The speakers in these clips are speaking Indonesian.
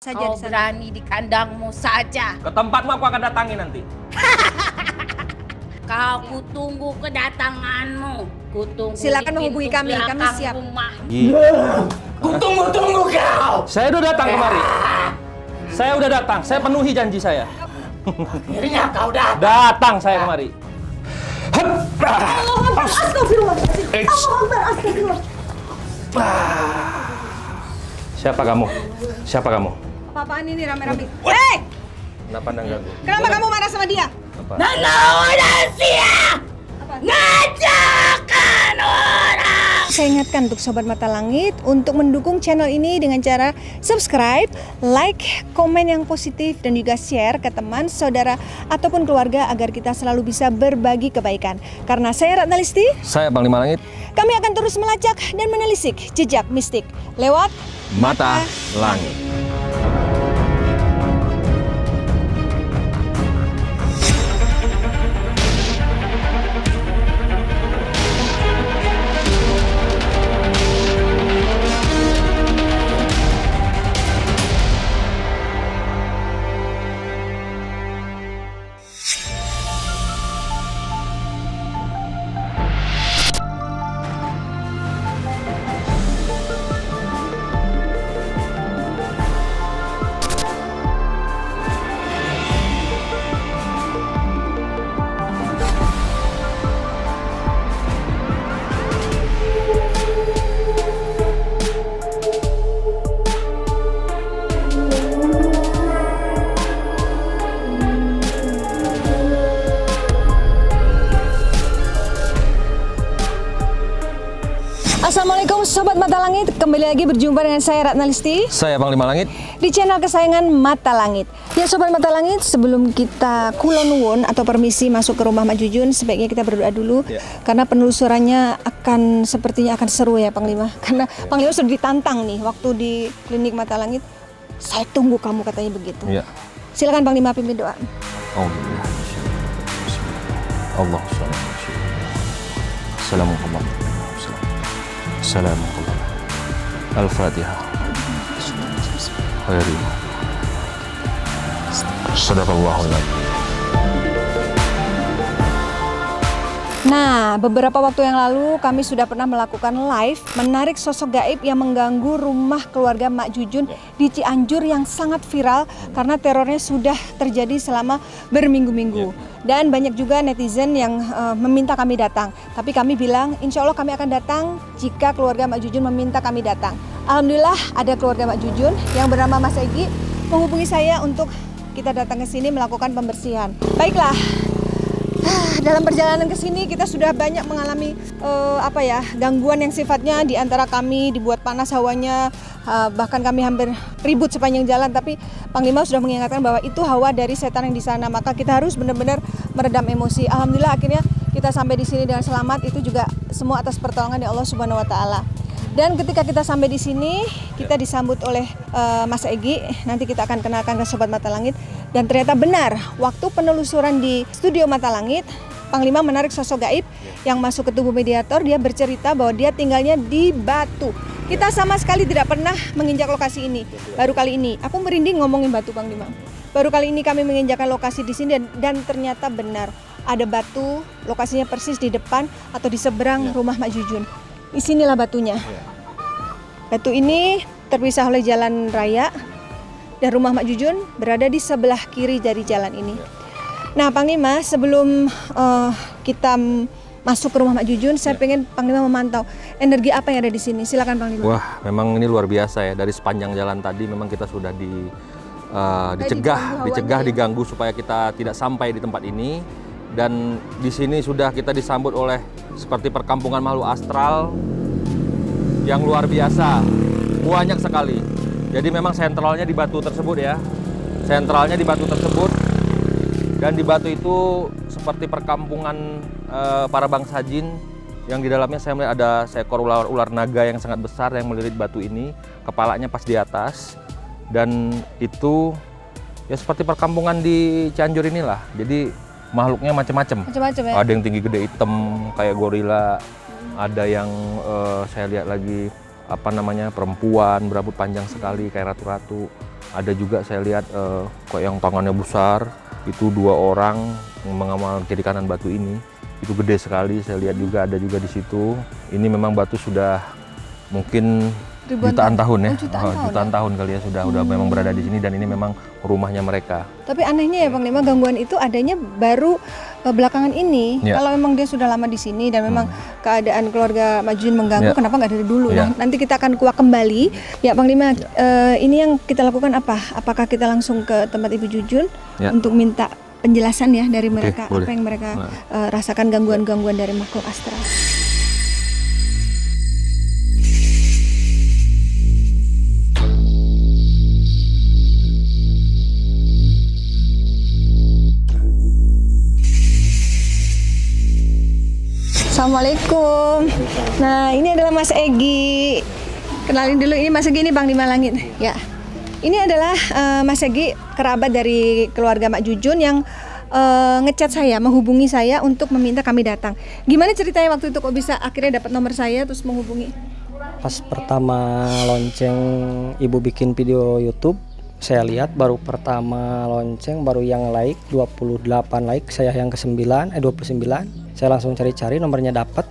saja Kau di sana. berani di kandangmu saja. Ke tempatmu aku akan datangi nanti. Kau kutunggu kedatanganmu. Kutunggu Silakan di menghubungi pintu kami belakang siap. rumah. Kutunggu kau. Saya udah datang kemari. Saya udah datang. Saya penuhi janji saya. Akhirnya kau datang. Datang saya kemari. Astagfirullahaladzim. Astagfirullah. Siapa kamu? Siapa kamu? Apa-apaan ini rame-rame? Hei! Kenapa anda ganggu? Kenapa kamu marah sama dia? Apa? Nana Sia ngajakkan orang. Saya ingatkan untuk Sobat Mata Langit untuk mendukung channel ini dengan cara subscribe, like, komen yang positif, dan juga share ke teman, saudara, ataupun keluarga agar kita selalu bisa berbagi kebaikan. Karena saya Ratna Listi, Saya Panglima Langit. kami akan terus melacak dan menelisik jejak mistik lewat Mata Langit. Assalamualaikum Sobat Mata Langit, kembali lagi berjumpa dengan saya Ratna Listi Saya Panglima Langit. di channel kesayangan Mata Langit. Ya Sobat Mata Langit, sebelum kita kulonwun atau permisi masuk ke rumah Mak Jujun, sebaiknya kita berdoa dulu. Ya. Karena penelusurannya sepertinya akan seru ya Panglima. Karena Panglima sudah ditantang nih waktu di klinik Mata Langit. Saya tunggu kamu, katanya begitu. Ya. Silakan Panglima pimpin doa. Assalamualaikum. Assalamualaikum. Al-Fatihah. Khairi. Sadaqallahul adzim. Nah, beberapa waktu yang lalu kami sudah pernah melakukan live menarik sosok gaib yang mengganggu rumah keluarga Mak Jujun di Cianjur yang sangat viral karena terornya sudah terjadi selama berminggu-minggu. Dan banyak juga netizen yang meminta kami datang. Tapi kami bilang, insya Allah kami akan datang jika keluarga Mak Jujun meminta kami datang. Alhamdulillah ada keluarga Mak Jujun yang bernama Mas Egi menghubungi saya untuk kita datang ke sini melakukan pembersihan. Baiklah. Dalam perjalanan ke sini kita sudah banyak mengalami gangguan yang sifatnya di antara kami, dibuat panas hawanya, bahkan kami hampir ribut sepanjang jalan, tapi Panglima sudah mengingatkan bahwa itu hawa dari setan yang di sana, maka kita harus benar-benar meredam emosi. Alhamdulillah akhirnya kita sampai di sini dengan selamat, itu juga semua atas pertolongan dari Allah Subhanahu wa taala. Dan ketika kita sampai di sini, kita disambut oleh Mas Egi. Nanti kita akan kenalkan ke Sobat Mata Langit. Dan ternyata benar, waktu penelusuran di studio Mata Langit, Panglima menarik sosok gaib yang masuk ke tubuh mediator. Dia bercerita bahwa dia tinggalnya di Batu. Kita sama sekali tidak pernah menginjak lokasi ini. Baru kali ini, aku merinding ngomongin Batu Panglima. Baru kali ini kami menginjakkan lokasi di sini dan ternyata benar. Ada batu, lokasinya persis di depan atau di seberang rumah Mak Jujun. Disinilah batunya. Batu ini terpisah oleh jalan raya dan rumah Mak Jujun berada di sebelah kiri dari jalan ini. Nah Panglima, sebelum kita masuk ke rumah Mak Jujun, saya pengen Panglima memantau energi apa yang ada di sini. Silakan Panglima. Wah, memang ini luar biasa ya. Dari sepanjang jalan tadi memang kita sudah dicegah, diganggu supaya kita tidak sampai di tempat ini. Dan di sini sudah kita disambut oleh seperti perkampungan makhluk astral yang luar biasa, banyak sekali. Jadi memang sentralnya di batu tersebut ya, sentralnya di batu tersebut. Dan di batu itu seperti perkampungan para bangsa jin yang di dalamnya saya melihat ada seekor ular naga yang sangat besar yang melilit batu ini, kepalanya pas di atas. Dan itu ya seperti perkampungan di Cianjur inilah. Jadi makhluknya macam-macam. Ya? Ada yang tinggi gede hitam kayak gorila, ada yang saya lihat lagi perempuan berambut panjang sekali kayak ratu-ratu. Ada juga saya lihat kok yang tangannya besar, itu 2 orang yang mengamal kiri kanan batu ini. Itu gede sekali, saya lihat juga ada juga di situ. Ini memang batu sudah mungkin jutaan tahun ya. Jutaan tahun kali ya sudah memang berada di sini, dan ini memang rumahnya mereka. Tapi anehnya ya Bang Lima, gangguan itu adanya baru belakangan ini. Ya. Kalau memang dia sudah lama di sini dan memang keadaan keluarga Mak Jujun mengganggu, Ya. kenapa nggak dari dulu? Ya. Nah, nanti kita akan kuak kembali. Ya Bang Lima, ini yang kita lakukan apa? Apakah kita langsung ke tempat Ibu Jujun Ya. untuk minta penjelasan ya dari mereka, boleh. apa yang mereka rasakan gangguan-gangguan dari makhluk astral? Assalamualaikum. Nah, ini adalah Mas Egi. Kenalin dulu, ini Mas Egi, ini Bang Lima Langit. Ya. Ini adalah Mas Egi, kerabat dari keluarga Mak Jujun yang ngechat saya, menghubungi saya untuk meminta kami datang. Gimana ceritanya waktu itu kok bisa akhirnya dapat nomor saya terus menghubungi? Pas pertama lonceng ibu bikin video YouTube, saya lihat baru pertama lonceng, baru yang like 28 like, saya yang ke-9, 29. Saya langsung cari-cari, nomornya dapat.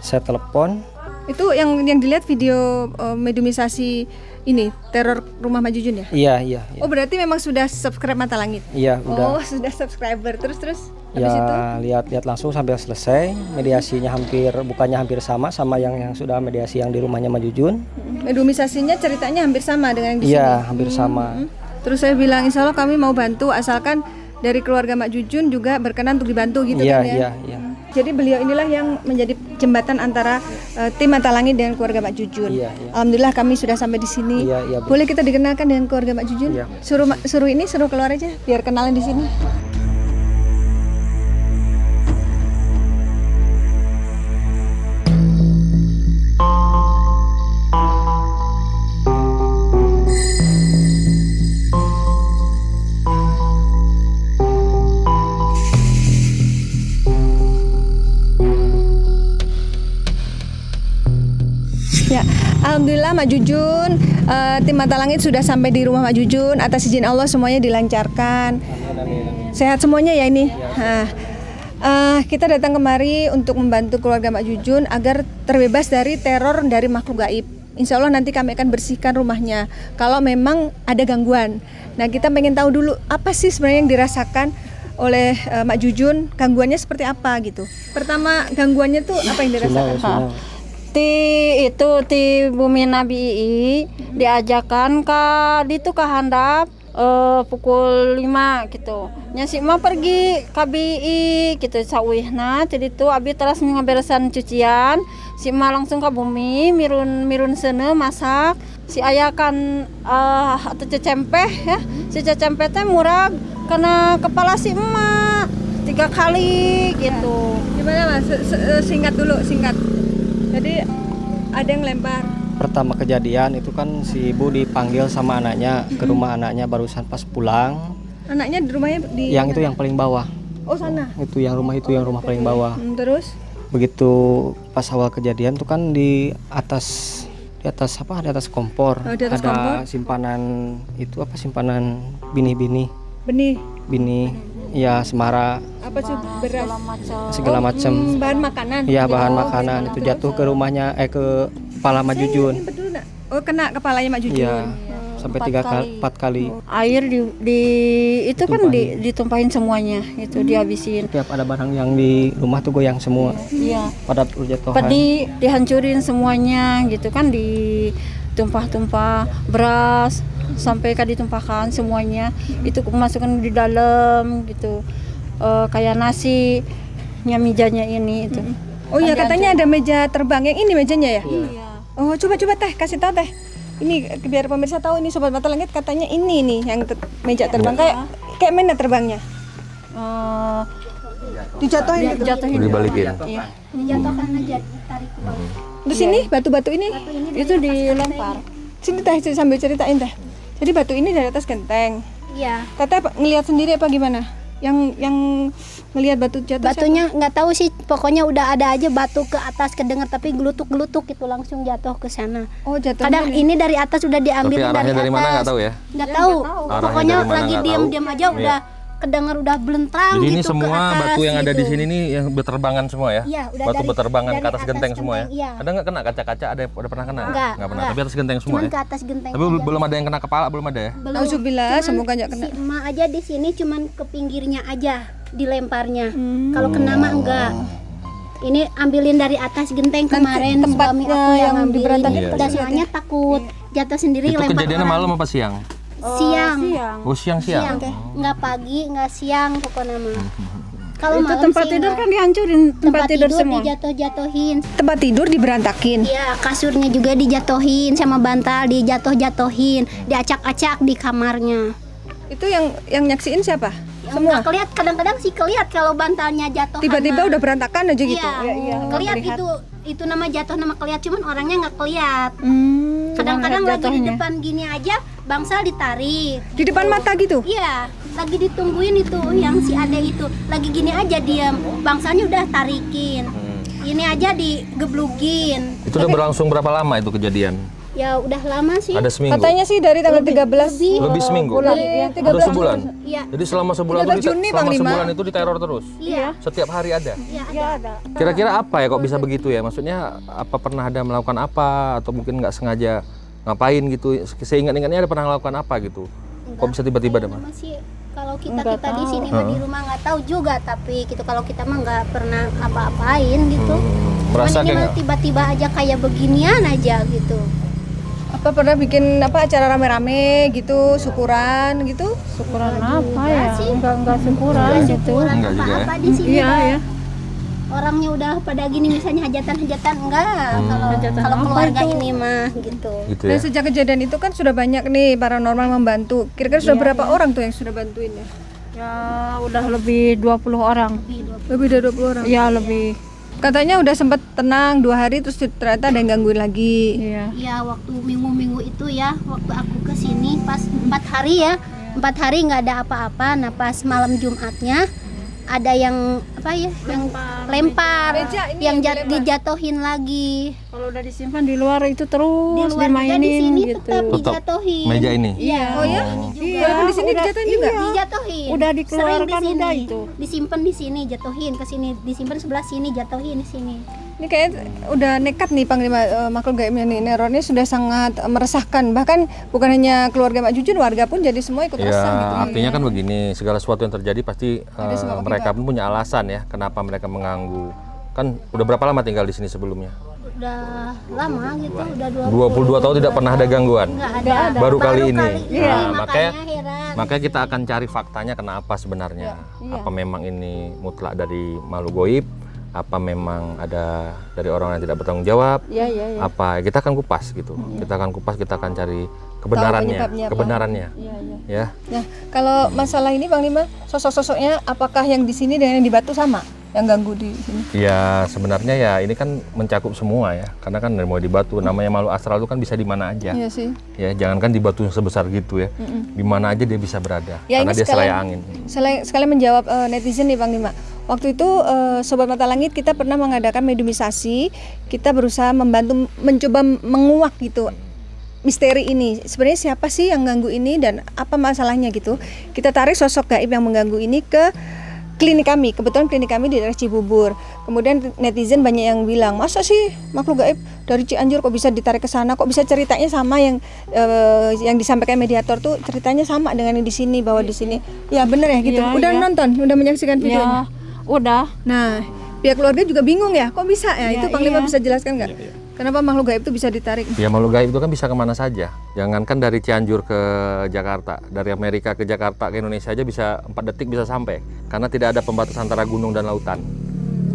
Saya telepon. Itu yang dilihat video mediumisasi ini, teror rumah Mak Jujun ya? Iya. Oh, berarti memang sudah subscribe Mata Langit? Iya, udah. Oh, sudah subscriber. Terus habis Ya, itu? lihat langsung sampai selesai. Mediasinya bukannya hampir sama yang sudah mediasi yang di rumahnya Mak Jujun. Mediumisasinya ceritanya hampir sama dengan yang di sini? Iya, hampir sama. Terus saya bilang, insya Allah kami mau bantu asalkan dari keluarga Mak Jujun juga berkenan untuk dibantu gitu kan ya? Iya. Jadi beliau inilah yang menjadi jembatan antara tim Mata Langit dengan keluarga Mak Jujun. Iya. Alhamdulillah kami sudah sampai di sini. Iya, Boleh kita dikenalkan dengan keluarga Mak Jujun? Iya. Suruh keluar aja biar kenalin di sini. Ya, alhamdulillah Mak Jujun, tim Mata Langit sudah sampai di rumah Mak Jujun. Atas izin Allah semuanya dilancarkan. Sehat semuanya ya ini. Nah, kita datang kemari untuk membantu keluarga Mak Jujun agar terbebas dari teror dari makhluk gaib. Insya Allah nanti kami akan bersihkan rumahnya kalau memang ada gangguan. Nah, kita pengen tahu dulu apa sih sebenarnya yang dirasakan oleh Mak Jujun, gangguannya seperti apa gitu. Pertama gangguannya tuh apa yang dirasakan? Sunau. Ti Bumi Nabi Ii diajakan ke handap pukul 5 gitu. Nya si mah pergi ka BI gitu sawihna jadi itu abi terus ngaberesan cucian, si mah langsung ke bumi mirun seuneu masak. Si aya kan atau cecempeh ya. Si cecempeh teh murag kena kepala si emak 3 kali gitu. Gimana Mas? Singkat dulu. Jadi ada yang lempar. Pertama kejadian itu kan si ibu dipanggil sama anaknya ke rumah anaknya barusan pas pulang. Anaknya di rumahnya di Yang itu yang paling bawah. Oh, sana. Itu yang rumah paling bawah. Terus Begitu pas awal kejadian tuh kan di atas apa? Di atas kompor. Oh, di atas ada kompor. simpanan benih. Benih. Ya, semara apa sih, beras segala macam. bahan makanan. Ya, bahan makanan itu jatuh ke rumahnya ke kepala Mak Jujun. Ini betul nggak? Oh, kena kepalanya Mak Jujun. Iya. Sampai 4 kali. Air itu kan ditumpahin semuanya itu dihabisin. Tiap ada barang yang di rumah tuh goyang semua. Iya. Pada jatuhan. Dihancurin semuanya gitu kan, ditumpah-tumpah beras sampai ditumpahkan semuanya itu masukkan di dalam gitu, kayak nasi mejanya ini itu. Oh iya, katanya ada meja terbang. Yang ini mejanya ya? Iya. Oh, coba teh, kasih tahu teh. Ini biar pemirsa tahu, ini Sobat Mata Langit katanya ini nih yang meja terbang, kayak mana terbangnya? Dijatuhin gitu. Jatuhin Dibalikin. Iya. Terus ini batu-batu ini Itu dilempar. sini teh, sambil ceritain teh. Jadi batu ini dari atas genteng. Iya, Teteh ngelihat sendiri apa gimana? yang ngelihat batu jatuh? Batunya nggak tahu sih, pokoknya udah ada aja batu ke atas kedengar, tapi gelutuk-gelutuk itu langsung jatuh ke sana. Siapa? Oh, jatuhnya Kadang ini dari atas udah Tapi diambil dari arahnya atas. dari mana nggak tahu ya? Nggak tahu. Arahnya Pokoknya dari mana lagi nggak diam-diam tahu. aja udah kedengar, udah belentrang Jadi ini gitu ke semua atas batu yang ada di gitu. sini nih yang berterbangan semua ya? Iya, udah Batu dari- berterbangan ke dari atas atas genteng semua ya? genteng, iya. Ada nggak kena kaca-kaca? Ada pernah kena? Nggak pernah. nggak. Tapi atas genteng semua Cuman ya? ke atas genteng Tapi aja. belum ada yang kena kepala, belum ada ya? Belum. Nauzubillah, Cuman semoga nggak kena. Si emak aja di sini cuman ke pinggirnya aja dilemparnya. Hmm. Kalau kena mah enggak. Ini ambilin dari atas genteng Nanti kemarin suami tempatnya aku yang yang ambilin. diberantakin Iya, Dan iya. soalnya takut jatuh sendiri Itu lempar kejadiannya orang. malam apa siang? Siang. Oh siang-siang? Enggak pagi, enggak siang pokoknya mah. Kalau Itu malam tempat sih tidur enggak. kan dihancurin, tempat tidur semua. dijatuh-jatuhin. Tempat tidur diberantakin. Iya, kasurnya juga dijatuhin sama bantal dijatuh-jatuhin, diacak-acak di kamarnya. Itu yang nyaksiin siapa? Ya, nggak keliat, kadang-kadang sih keliat kalau bantalnya jatuh. Tiba-tiba udah berantakan aja gitu. Iya, keliat melihat. itu nama jatuh, nama keliat, cuman orangnya nggak keliat. Hmm, Kadang-kadang lihat lagi di jatuhnya. depan gini aja bangsal ditarik. di depan mata gitu. Iya, lagi ditungguin itu yang si Ade itu. Lagi gini aja diam, bangsalnya udah tarikin. Ini aja digeblugin. Itu udah berlangsung berapa lama itu kejadian? Ya udah lama sih. Ada seminggu? Katanya sih dari tanggal 13 Lebih seminggu? bulan, ya, Udah 13 sebulan? Iya. Jadi selama sebulan 13 itu Juni, selama Bang Lima. sebulan itu diteror terus? Iya. Setiap hari ada? Iya ada. Kira-kira apa ya kok bisa begitu ya? Maksudnya apa pernah ada melakukan apa atau mungkin nggak sengaja ngapain gitu? Seingat-ingatnya ada pernah melakukan apa gitu? Kok bisa tiba-tiba ada mah? Masih kalau kita di sini mah di rumah nggak tahu juga, tapi gitu kalau kita mah nggak pernah apa-apain gitu. Merasa Cuman ini kayak mah nggak- tiba-tiba aja kayak beginian aja gitu. apa pernah bikin apa acara rame-rame gitu, syukuran gitu? Syukuran apa ya? sih. Enggak syukuran Nggak gitu. syukuran Enggak juga ya? apa-apa di sini. Iya Bang. ya. Orangnya udah pada gini misalnya hajatan-hajatan enggak. Kalau Hajatan kalau apa keluarga itu? ini mah gitu. Gitu Dan ya? sejak kejadian itu kan sudah banyak nih paranormal membantu. Kira-kira sudah berapa orang tuh yang sudah bantuin ya? Ya udah lebih 20 orang. Lebih dari 20 orang. Ya lebih. Katanya udah sempat tenang 2 hari terus ternyata ada yang gangguin lagi. Iya. Ya waktu minggu-minggu itu ya, waktu aku ke sini pas 4 hari ya. 4 hari nggak ada apa-apa. Nah pas malam Jumatnya ada yang apa ya? Yang lempar, Meja ini yang yang dilempar. dijatuhin lagi. Kalau udah disimpan di luar itu terus Di luar juga di dimainin sini gitu. tetap Tetap dijatuhin. meja ini? Iya. Oh ya? Juga. Walaupun di sini udah- dijatuhin juga. iya. Dijatuhin. Udah Sering dikeluarkan di sini. udah itu. Disimpan di sini, jatuhin ke sini, disimpan sebelah sini, jatuhin di sini. Ini kayak udah nekat nih Panglima makhluk gaibnya nih. Nerornya sudah sangat meresahkan. Bahkan bukan hanya keluarga Mak Jujun, warga pun jadi semua ikut Ya, resah gitu. artinya kan begini, segala sesuatu yang terjadi pasti Ada sebab mereka pun punya alasan ya, kenapa mereka mengganggu. Kan udah berapa lama tinggal di sini sebelumnya? Udah lama gitu, udah 22 tahun tidak pernah ada gangguan. Nggak ada. Baru kali ini. Iya, Nah, makanya heran. makanya kita akan cari faktanya kenapa sebenarnya. Apa memang ini mutlak dari makhluk goib? Apa memang ada dari orang yang tidak bertanggung jawab? Iya, iya, iya. Apa kita akan kupas gitu. Kita akan kupas, kita akan cari kebenarannya, penyebabnya apa. kebenarannya. Iya, iya. Ya. Nah, kalau masalah ini Panglima, sosok-sosoknya apakah yang di sini dengan yang di Batu sama? Yang ganggu di sini? Ya sebenarnya ya ini kan mencakup semua ya, karena kan dari mulai di Batu, namanya makhluk astral itu kan bisa di mana aja. Iya sih. Ya jangankan di Batu yang sebesar gitu ya, di mana aja dia bisa berada, Ya, karena ini dia sekalian- selaya angin. Sekalian menjawab netizen nih Panglima. Waktu itu Sobat Mata Langit kita pernah mengadakan mediumisasi. Kita berusaha membantu mencoba menguak gitu misteri ini. Sebenarnya siapa sih yang ganggu ini dan apa masalahnya gitu. Kita tarik sosok gaib yang mengganggu ini ke klinik kami. Kebetulan klinik kami di daerah Cibubur. Kemudian netizen banyak yang bilang, masa sih makhluk gaib dari Cianjur kok bisa ditarik ke sana? Kok bisa ceritanya sama yang disampaikan mediator tuh ceritanya sama dengan yang di sini, bahwa di sini. Ya bener ya gitu. Iya, Udah iya. nonton, udah menyaksikan videonya. Ya, udah. Nah, pihak keluarga juga bingung ya, kok bisa ya? Iya, Itu Panglima iya. bisa jelaskan nggak? Kenapa makhluk gaib itu bisa ditarik? Ya makhluk gaib itu kan bisa kemana saja. Jangankan dari Cianjur ke Jakarta, dari Amerika ke Jakarta ke Indonesia aja bisa 4 detik bisa sampai, karena tidak ada pembatas antara gunung dan lautan.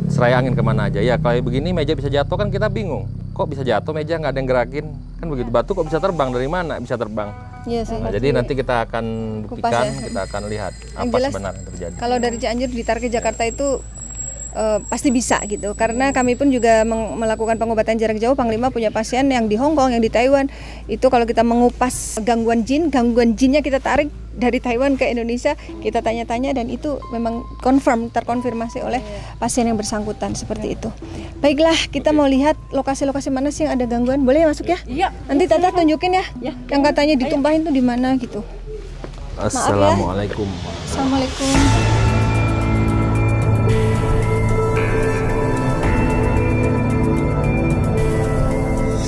Seraya angin kemana aja. Ya kalau begini meja bisa jatuh kan kita bingung. Kok bisa jatuh meja nggak ada yang gerakin? Kan begitu. Batu kok bisa terbang, dari mana bisa terbang? Iya sih. Nah, jadi nanti kita akan buktikan, ya. kita akan lihat Yang apa jelas, sebenarnya yang terjadi. Kalau dari Cianjur ditarik ke Jakarta itu pasti bisa gitu. Karena kami pun juga melakukan pengobatan jarak jauh. Panglima punya pasien yang di Hong Kong, yang di Taiwan. Itu kalau kita mengupas gangguan jinnya kita tarik dari Taiwan ke Indonesia, kita tanya-tanya dan itu memang terkonfirmasi oleh pasien yang bersangkutan seperti itu. Baiklah, kita mau lihat lokasi-lokasi mana sih yang ada gangguan. Boleh masuk ya? Iya. Nanti Tata tunjukin ya, yang katanya ditumpahin tuh di mana gitu. Assalamualaikum. Assalamualaikum.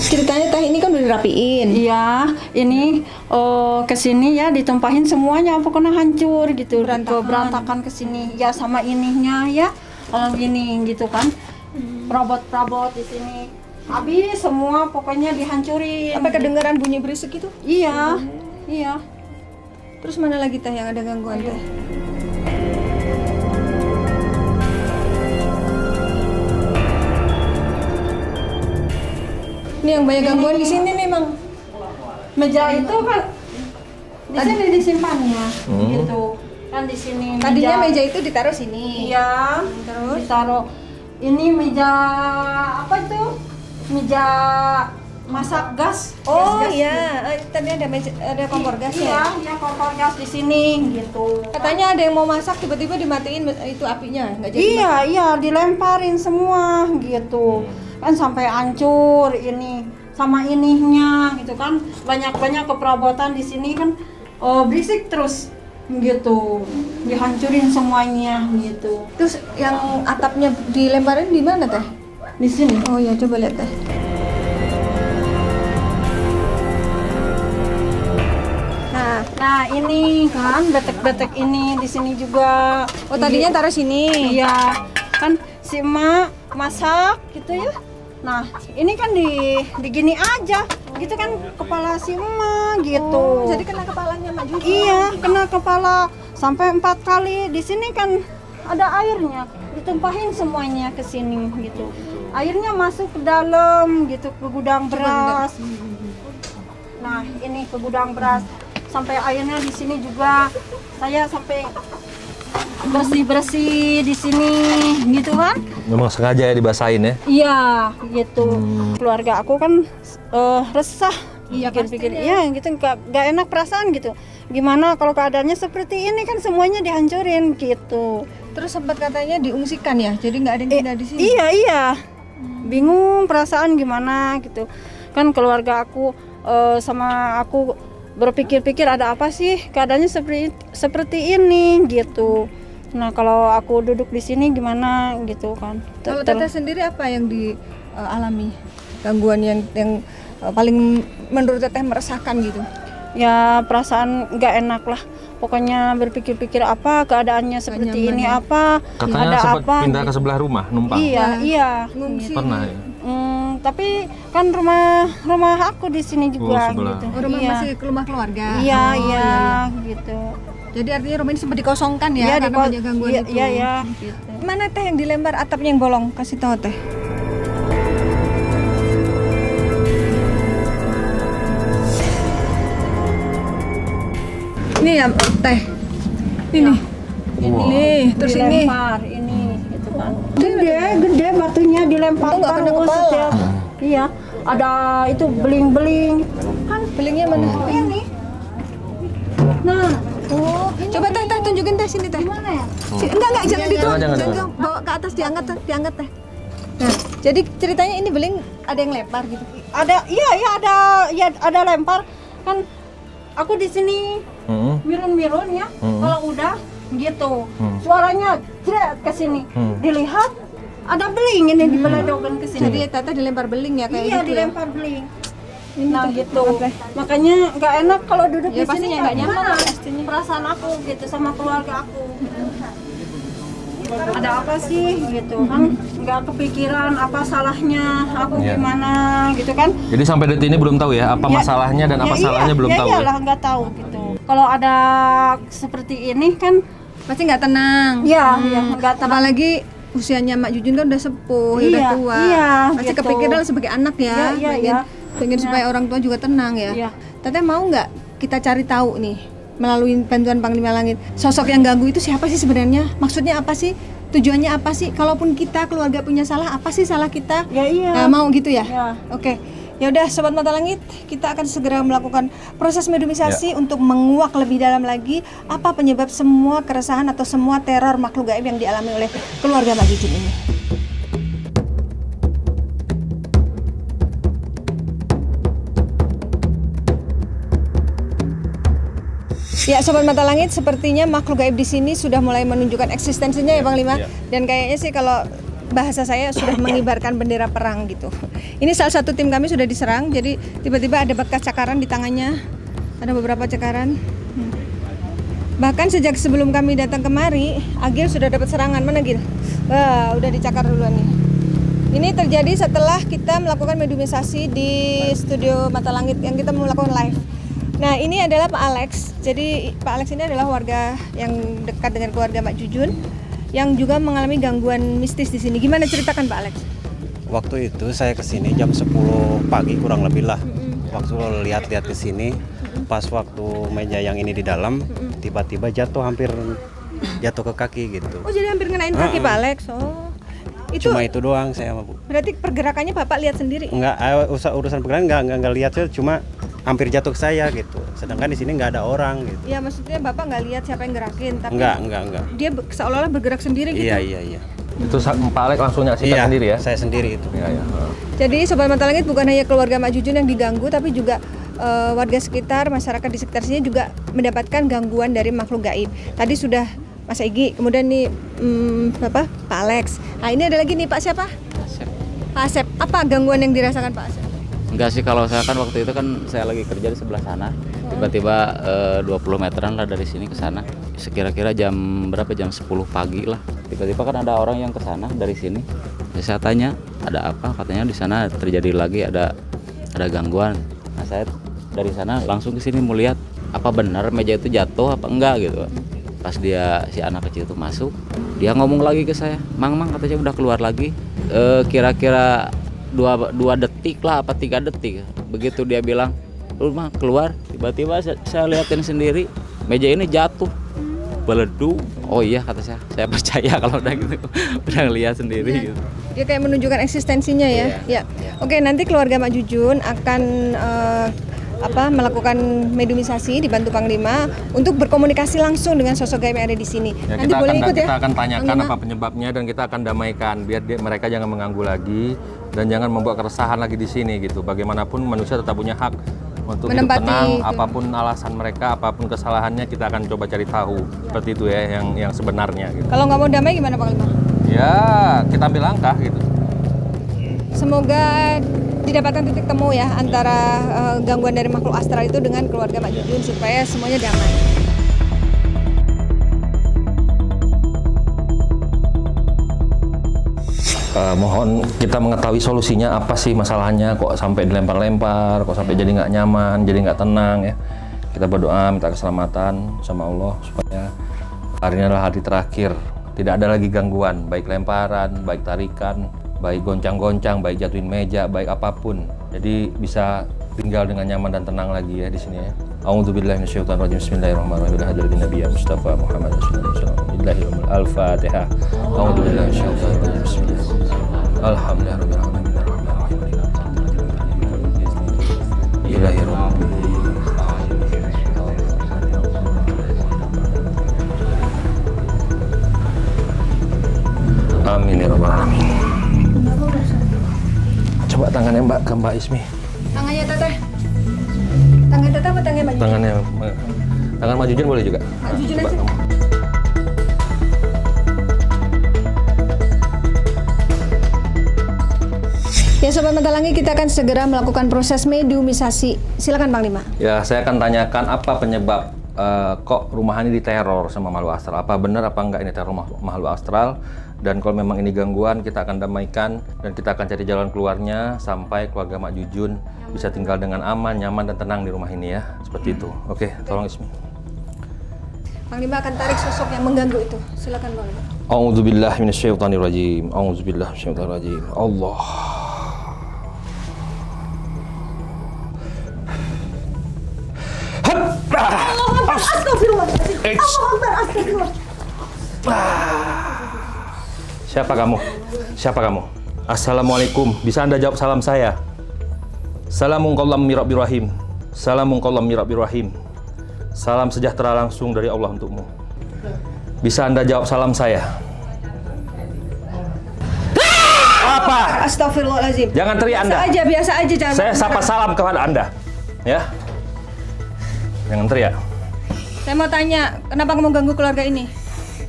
Ceritanya teh ini kan udah dirapiin. Iya, ini kesini ya ditumpahin semuanya, pokoknya hancur gitu, berantakan kesini. Ya sama ininya ya, gini gitu kan, perabot-perabot di sini. Habis semua pokoknya dihancurin. Apa kedengaran bunyi berisik itu? Iya, iya. Terus mana lagi teh yang ada gangguan teh? Ini yang banyak gangguan di sini nih, Mang. Meja itu kan di sini disimpannya, gitu. Kan di sini. Tadinya meja itu ditaruh sini. Iya. Terus Ditaruh. Ini meja apa itu? Meja masak gas. oh Gas-gas iya, tadi ada kompor gas gitu. Iya, ya. iya kompor gas di sini gitu. Katanya ada yang mau masak tiba-tiba dimatiin itu apinya, nggak jadi. Iya, iya dilemparin semua gitu. Kan sampai hancur ini sama ininya gitu kan. Banyak-banyak keperabotan di sini kan berisik terus gitu. Dihancurin semuanya gitu. Terus yang atapnya dilemparin di mana teh? Di sini. Oh ya, coba lihat teh. Nah, ini kan betek-betek ini di sini juga. Oh tadinya taruh sini. Iya, kan si emak masak gitu ya. Nah, ini kan digini aja, gitu kan kepala si emak gitu. Oh, jadi kena kepalanya Mak juga. Iya, kena kepala sampai 4 kali. Di sini kan ada airnya, ditumpahin semuanya ke sini gitu. Airnya masuk ke dalam gitu, ke gudang beras. Nah, ini ke gudang beras. Sampai airnya di sini juga. Saya sampai bersih-bersih di sini gitu kan. Memang sengaja ya dibasahin ya? Iya, gitu. Keluarga aku kan resah. Iya, Pikir-pikir, pastinya. ya gitu gak enak perasaan gitu. Gimana kalau keadaannya seperti ini kan semuanya dihancurin gitu. Terus sempat katanya diungsikan ya, jadi nggak ada yang tinggal di sini. Iya. Bingung perasaan gimana gitu. Kan keluarga aku sama aku berpikir-pikir ada apa sih keadaannya seperti ini gitu. Nah, kalau aku duduk di sini gimana gitu kan. Kalau Teteh sendiri apa yang dialami? Gangguan yang paling menurut Teteh meresahkan gitu? Ya perasaan nggak enak lah. Pokoknya berpikir-pikir apa keadaannya seperti ini nyaman. apa, Katanya ada sempat apa. pindah ke sebelah rumah, numpang. Iya. Ngungsi. Pernah ya? Tapi kan rumah aku di sini juga sebelah. gitu. Oh, rumah Iya. masih ke rumah keluarga. Iya, Oh, iya, gitu. Jadi artinya rumah ini sempat dikosongkan ya, Iya, karena banyak gangguan itu. Iya, gitu. Mana Teh yang dilempar atapnya yang bolong? Kasih tahu Teh. Ini ya Teh. Ini. Wow. Nih, terus ini. Dilempar ini gitu kan. Gede batunya dilempar Itu nggak kena terus kepala. setiap. Iya, ada itu beling-beling. Kan Belingnya mana? ini. Nah, Oh, coba Teh tunjukin Teh sini Teh. gimana ya? Enggak, jangan dituang. Jangan. Jangan, bawa ke atas, diangkat Teh. Nah, jadi ceritanya ini beling ada yang lempar gitu. Ada ada lempar kan aku di sini mirun-mirun ya. Kalau udah gitu. Suaranya jret ke sini. Dilihat ada beling ini dibeledogan ke sini. Jadi Teteh dilempar beling ya kayak Iya, gitu dilempar beling. Ini Nah Teh, gitu. apa, Teh? Makanya nggak enak kalau duduk Ya, di sini. pastinya nggak nyaman Gimana? lah, pastinya. Perasaan aku gitu sama keluarga aku. Ada apa sih gitu kan? Nggak kepikiran apa salahnya aku Iya. gimana gitu kan? Jadi sampai detik ini belum tahu ya apa Ya, masalahnya dan apa salahnya belum tahu. Iyalah nggak tahu gitu. Kalau ada seperti ini kan, Pasti nggak tenang. ya nggak tahu. Apalagi usianya Mak Jujun kan udah sepuh, Iya, udah tua. iya, Pasti gitu. kepikiran sebagai anak ya. Iya. Pengen supaya orang tua juga tenang ya. Iya. Teteh mau nggak kita cari tahu nih melalui bantuan Panglima Langit sosok yang ganggu itu siapa sih sebenarnya? Maksudnya apa sih? Tujuannya apa sih? Kalaupun kita keluarga punya salah, apa sih salah kita? Ya iya. Nah, mau gitu ya? Ya. Oke. Ya udah Sobat Mata Langit, kita akan segera melakukan proses mediumisasi untuk menguak lebih dalam lagi apa penyebab semua keresahan atau semua teror makhluk gaib yang dialami oleh keluarga Mak Jujun ini. Ya Sobat Mata Langit, sepertinya makhluk gaib di sini sudah mulai menunjukkan eksistensinya ya Bang Lima. Dan kayaknya sih kalau bahasa saya sudah mengibarkan bendera perang gitu. Ini salah satu tim kami sudah diserang, jadi tiba-tiba ada bekas cakaran di tangannya. Ada beberapa cakaran. Bahkan sejak sebelum kami datang kemari, Agil sudah dapat serangan. Mana Gil? Wah, udah dicakar duluan nih. Ini terjadi setelah kita melakukan mediumisasi di studio Mata Langit yang kita melakukan live. Nah, ini adalah Pak Alex. Jadi Pak Alex ini adalah warga yang dekat dengan keluarga Mak Jujun yang juga mengalami gangguan mistis di sini. Gimana ceritakan Pak Alex? Waktu itu saya kesini jam 10 pagi kurang lebih lah. Waktu lihat-lihat ke sini, pas waktu meja yang ini di dalam, tiba-tiba jatuh, hampir jatuh ke kaki gitu. Oh, jadi hampir ngenain kaki Pak Alex. Oh. Itu Cuma itu doang saya, Bu. berarti pergerakannya Bapak lihat sendiri? Enggak, urusan pergerakan enggak lihat, cuma hampir jatuh ke saya gitu. Sedangkan di sini nggak ada orang gitu. Ya, maksudnya Bapak nggak lihat siapa yang gerakin, tapi Enggak. dia seolah-olah bergerak sendiri gitu. Iya. Itu Pak Alex langsung nyaksikan sendiri ya? Saya sendiri itu. Iya. Jadi Sobat Mata Langit, bukan hanya keluarga Mak Jujun yang diganggu, tapi juga warga sekitar, masyarakat di sekitar sini juga mendapatkan gangguan dari makhluk gaib. Tadi sudah Mas Egi, kemudian nih Pak Alex. Nah, ini ada lagi nih Pak siapa? Pak Asep. Apa gangguan yang dirasakan Pak Asep? Enggak sih, kalau saya kan waktu itu kan saya lagi kerja di sebelah sana. Tiba-tiba 20 meteran lah dari sini ke sana. Sekira-kira jam berapa? Jam 10 pagi lah. Tiba-tiba kan ada orang yang ke sana dari sini. Ya, saya tanya, ada apa? Katanya di sana terjadi lagi ada gangguan. Nah, saya dari sana langsung ke sini mau lihat apa benar meja itu jatuh apa enggak gitu. Pas si anak kecil itu masuk, dia ngomong lagi ke saya, Mang katanya udah keluar lagi. Kira-kira 2 detik lah apa 3 detik. Begitu dia bilang, lu mah keluar, tiba-tiba saya liatin sendiri meja ini jatuh, beleduk. Oh iya, kata saya percaya kalau udah gitu, udah lihat sendiri gitu. Dia kayak menunjukkan eksistensinya ya. Ya. Oke, nanti keluarga Mak Jujun akan melakukan mediumisasi dibantu Panglima untuk berkomunikasi langsung dengan sosok gaib yang ada di sini. Ya, nanti boleh ikut ya. Kita akan tanyakan Panglima. apa penyebabnya dan kita akan damaikan biar mereka jangan mengganggu lagi dan jangan membuat keresahan lagi di sini gitu. Bagaimanapun manusia tetap punya hak untuk hidup Menempati tenang, itu. apapun alasan mereka, apapun kesalahannya kita akan coba cari tahu. Seperti itu ya yang sebenarnya gitu. Kalau nggak mau damai gimana Panglima? Ya, kita ambil langkah gitu. Semoga didapatkan titik temu ya antara gangguan dari makhluk astral itu dengan keluarga Mak Jujun supaya semuanya damai. Mohon kita mengetahui solusinya apa sih masalahnya, kok sampai dilempar-lempar, kok sampai jadi nggak nyaman, jadi nggak tenang ya. Kita berdoa minta keselamatan sama Allah supaya hari ini adalah hari terakhir, tidak ada lagi gangguan, baik lemparan, baik tarikan, baik goncang-goncang, baik jatuhin meja, baik apapun. Jadi bisa tinggal dengan nyaman dan tenang lagi ya di sini ya. A'udzubillahi minasyaitonirrajim. Bismillahirrahmanirrahim. Bil hadzal Nabi Mustafa Muhammad sallallahu alaihi wasallam. Al-Fatihah. A'udzubillahi minasyaitonirrajim. Bismillahirrahmanirrahim. Alhamdulillahirabbil alamin. Bismillahirrahmanirrahim. Amin ya rabbal alamin. Coba tangannya Mbak ke Mbak Ismi. Tangannya Teteh. Tangan Teteh apa tangan Mak Jujun? Tangan Mak Jujun boleh juga. Mak Jujun Coba aja. kamu. Ya Sobat Mata Langit, kita akan segera melakukan proses mediumisasi. Silakan Panglima. Ya, saya akan tanyakan apa penyebab kok rumah ini diteror sama makhluk astral. Apa benar apa enggak ini teror makhluk astral? Dan kalau memang ini gangguan, kita akan damaikan dan kita akan cari jalan keluarnya sampai keluarga Mak Jujun bisa tinggal dengan aman, nyaman dan tenang di rumah ini ya. Seperti itu. Oke, tolong Ismi. Panglima akan tarik sosok yang mengganggu itu. Silakan Panglima. A'udzubillahi minasyaitonirrajim. A'udzubillahi minasyaitonirrajim. Allah. Siapa kamu? Siapa kamu? Assalamualaikum. Bisa Anda jawab salam saya? Salamun qawlam min Rabbir Rahim. Salamun qawlam min Rabbir Rahim. Salam sejahtera langsung dari Allah untukmu. Bisa Anda jawab salam saya? Apa? Astagfirullahaladzim. Jangan teriak Anda. Biasa aja, jangan. Saya sapa salam kepada Anda. Ya. Jangan teriak. Saya mau tanya, kenapa kamu ganggu keluarga ini?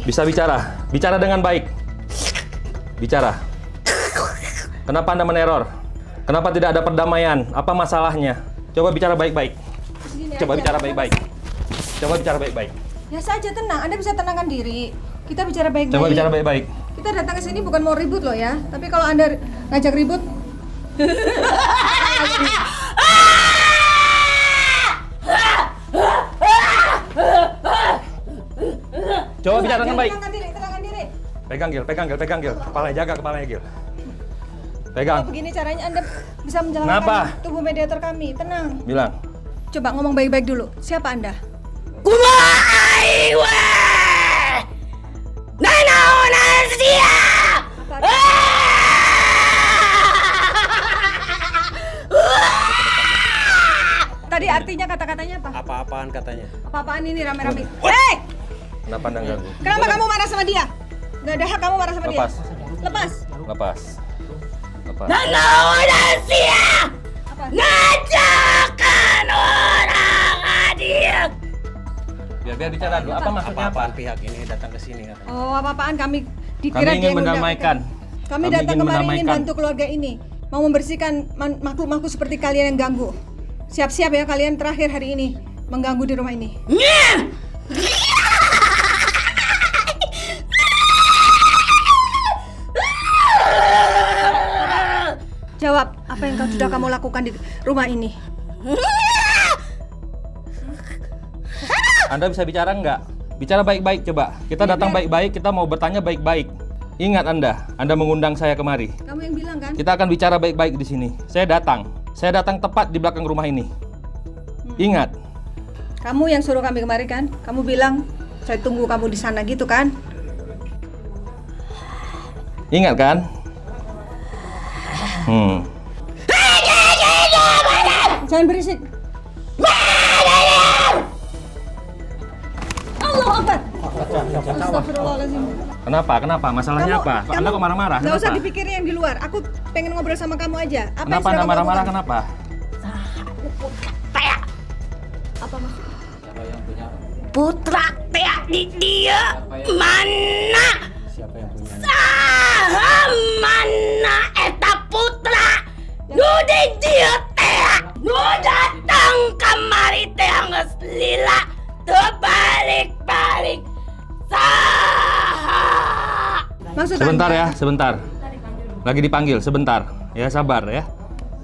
Bisa bicara. Bicara dengan baik. Bicara. Kenapa Anda meneror? Kenapa tidak ada perdamaian? Apa masalahnya? Coba bicara baik-baik. Coba bicara baik-baik. Coba bicara baik-baik. Biasa aja, tenang. Anda bisa tenangkan diri. Kita bicara baik-baik. Coba bicara baik-baik. Kita datang ke sini bukan mau ribut loh ya. Tapi kalau Anda ngajak ribut, Coba bicara dengan baik. Tenangkan diri. Pegang Gil. Kepalanya jaga kepalanya Gil. Pegang. Kalau begini caranya Anda bisa menjalankan Kenapa? tubuh mediator kami. Tenang. Bilang. Coba ngomong baik-baik dulu. Siapa Anda? Kumaha iwe. Nanaonan sia. Tadi artinya kata-katanya apa? Apa-apaan katanya? Apa-apaan ini rame-rame? Hei! Kenapa Anda ganggu? Kenapa kamu marah sama dia? Gak ada hak kamu marah sama Lepas. dia. Lepas. Lepas. Nanaonan sia. Apa? Ngajakan orang adil. Biar bicara dulu. Apa maksudnya apa? Apa-apaan pihak ini datang ke sini katanya? Oh, apa-apaan kami Kami dikira dia ingin yang undang mendamaikan. kita. Kami datang kemari ingin bantu keluarga ini. Mau membersihkan makhluk-makhluk seperti kalian yang ganggu. Siap-siap ya kalian terakhir hari ini mengganggu di rumah ini. Jawab, apa yang sudah kamu lakukan di rumah ini? Anda bisa bicara nggak? Bicara baik-baik coba. Kita datang baik-baik, kita mau bertanya baik-baik. Ingat Anda mengundang saya kemari. Kamu yang bilang kan? Kita akan bicara baik-baik di sini. Saya datang tepat di belakang rumah ini. Ingat. Kamu yang suruh kami kemari kan? Kamu bilang saya tunggu kamu di sana gitu kan? Ingat kan? Jangan berisik. Allah Akbar. Astagfirullahaladzim. Kenapa? Masalahnya apa? Anda kok marah-marah? Gak usah Kenapa? dipikirin yang di luar. Aku pengen ngobrol sama kamu aja. Apa yang Kenapa sudah Anda kamu marah-marah? lakukan? Kenapa? Apa maksud? Putra teh di dia mana? Siapa yang punya? Saha mana eta putra? Nu di dia teh, nu datang kamari teh geus lila teu balik-balik. Saha? Maksud Sebentar Anda? ya, sebentar. Lagi dipanggil, sebentar. Ya sabar ya.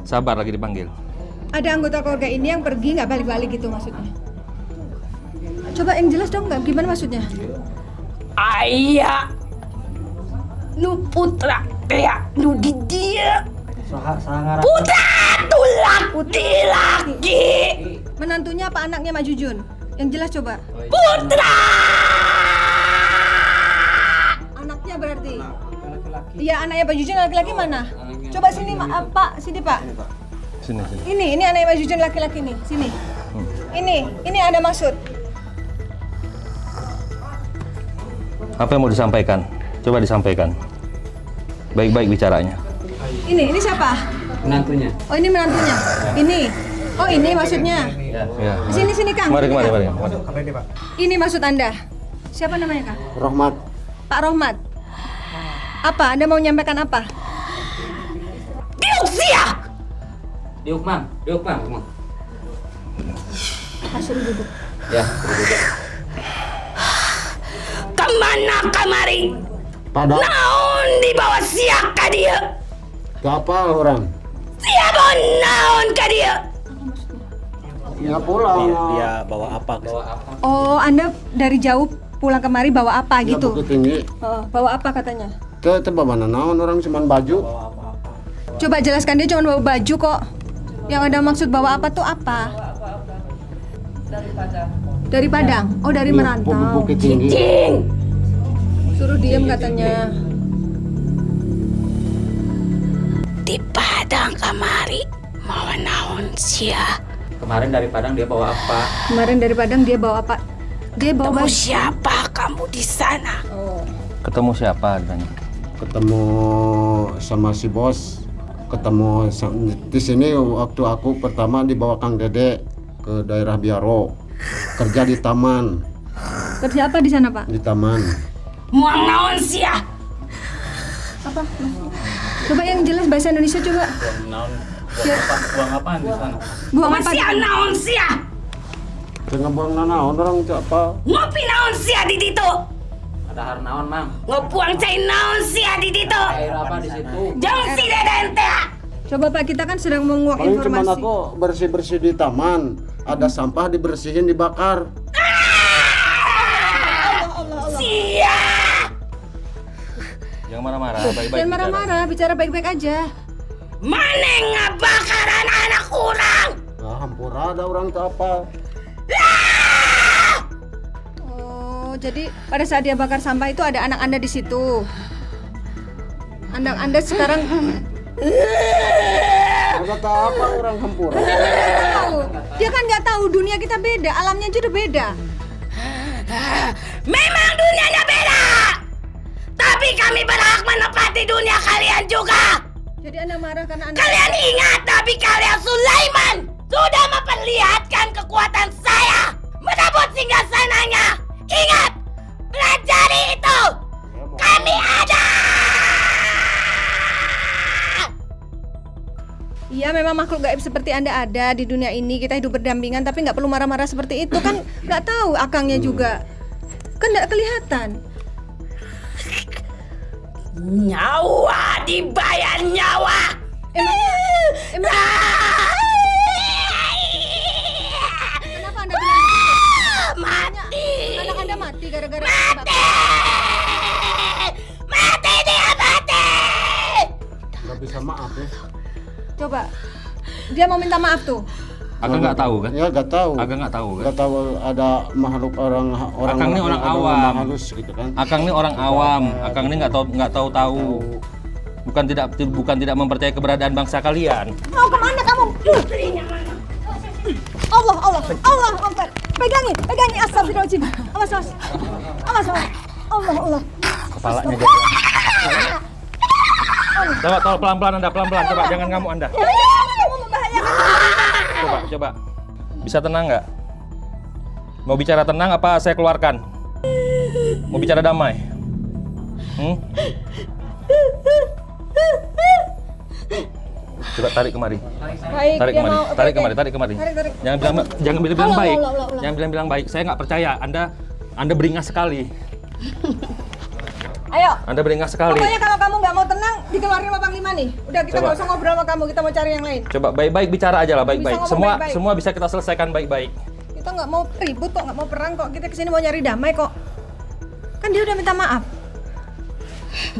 Sabar lagi dipanggil. Ada anggota keluarga ini yang pergi nggak balik-balik gitu maksudnya? Coba yang jelas dong, nggak gimana maksudnya? Aya nu putra teh nu di dia. Putra tu laki. Menantunya apa anaknya Mak Jujun? Yang jelas coba. Putra. Anaknya berarti? Iya, anaknya Pak Jujun laki-laki mana? Coba sini Pak, sini Pak. Sini. Ini anaknya Pak Jujun laki-laki nih, sini. Ini ada maksud. Apa yang mau disampaikan? Coba disampaikan. Baik-baik bicaranya. Ini siapa? Menantunya. Oh, ini menantunya. Ini. Oh, ini maksudnya. Ya. Sini Kang. Mari. Sini, Kang. Ini maksud Anda. Siapa namanya, Kang? Rohmat. Pak Rohmat. Apa? Anda mau menyampaikan apa? Diuk sia. Diuk, Mang. Suruh duduk. Ya, Kemana kamari? Pada Naon dibawa sia ka dieu? kapal orang. Sia bawa naon ka dieu? Ya pulang. Dia bawa apa ke sini? Oh, Anda dari jauh pulang kemari bawa apa Ya gitu? Bukit Tinggi. Oh, bawa apa katanya? Itu bawa naon orang cuman baju. Coba jelaskan, dia cuma bawa baju kok. Yang ada maksud bawa apa tuh apa? Dari Padang. Oh, dari merantau. Bukit Tinggi. Cing. Suruh diem katanya. Di Padang kamari Mau naon sia? Kemarin dari Padang dia bawa apa? Kemarin dari Padang dia bawa apa? Dia bawa Ketemu baju. siapa kamu di sana? Ketemu siapa ditanya? Ketemu sama si bos. Di sini waktu aku pertama dibawa Kang Dede ke daerah Biaro. Kerja di taman. Kerja apa di sana, Pak? Di taman. Muang naon sia? Apa? Coba yang jelas bahasa Indonesia coba. Buang apaan di sana? Buang apa? Sia naon sia? Dengan buang nanaon orang itu apa? Ngopi naon sia di ditu? Ada har naon, Mang? Ngopuang cai naon sia di ditu? Air apa di situ? Jong si deden teh. Coba Pak, kita kan sedang menguak Paling cuma informasi. aku bersih-bersih di taman. Ada sampah dibersihin dibakar. Sia. Yang marah-marah, baik-baik. Jangan marah-marah, bicara baik-baik aja. Mana ngabakaran anak orang? Nah, hampura ada orang itu apa? Oh, jadi pada saat dia bakar sampah itu ada anak Anda di situ. Anak Anda sekarang Ada apa orang hampura? tahu. Dia kan nggak tahu dunia kita beda, alamnya aja udah beda. Memang dunianya beda. Tapi kami berhak menepati dunia kalian juga. Jadi Anda marah karena Anda Kalian ingat Nabi kalian Sulaiman sudah memperlihatkan kekuatan saya menebut singgasananya. Ingat, pelajari itu. Kami ada. Iya, memang makhluk gaib seperti Anda ada di dunia ini. Kita hidup berdampingan, tapi nggak perlu marah-marah seperti itu. Kan nggak tahu akangnya juga. Kan nggak kelihatan. Nyawa dibayar nyawa. Emang kenapa Anda bilang begitu? Mati. Anak Anda mati gara-gara Mati. Mati dia mati. Nggak bisa maaf ya. Coba. Dia mau minta maaf tuh. Akang nggak tahu kan? Ya nggak tahu. Agak nggak tahu kan? Nggak tahu ada makhluk orang Akang ini orang ada awam. halus gitu kan. Akang ini orang awam. Akang ini nggak tahu. Bukan tidak mempercayai keberadaan bangsa kalian. Mau kemana kamu? Allah Akbar. Pegangin. Astagfirullahaladzim. Awas. Allah. Kepalanya jadi. Coba tolong pelan-pelan Anda, pelan-pelan. Coba jangan ngamuk Anda. Kamu membahayakan. Coba. Bisa tenang nggak? Mau bicara tenang apa saya keluarkan? Mau bicara damai? Coba tarik kemari. Baik, Tarik dia kemari. mau. Tarik Oke. kemari. Tarik. Jangan bilang Ulang, baik. ulang. Jangan bilang baik. Saya nggak percaya. Anda beringas sekali. Ayo. Anda beringas sekali. Pokoknya kalau kamu nggak mau tenang, dikeluarin sama Panglima nih. Udah, kita Coba. nggak usah ngobrol sama kamu, kita mau cari yang lain. Coba baik-baik bicara aja lah, baik-baik. Bisa ngomong baik-baik. Semua bisa kita selesaikan baik-baik. Kita nggak mau ribut kok, nggak mau perang kok. Kita kesini mau nyari damai kok. Kan dia udah minta maaf.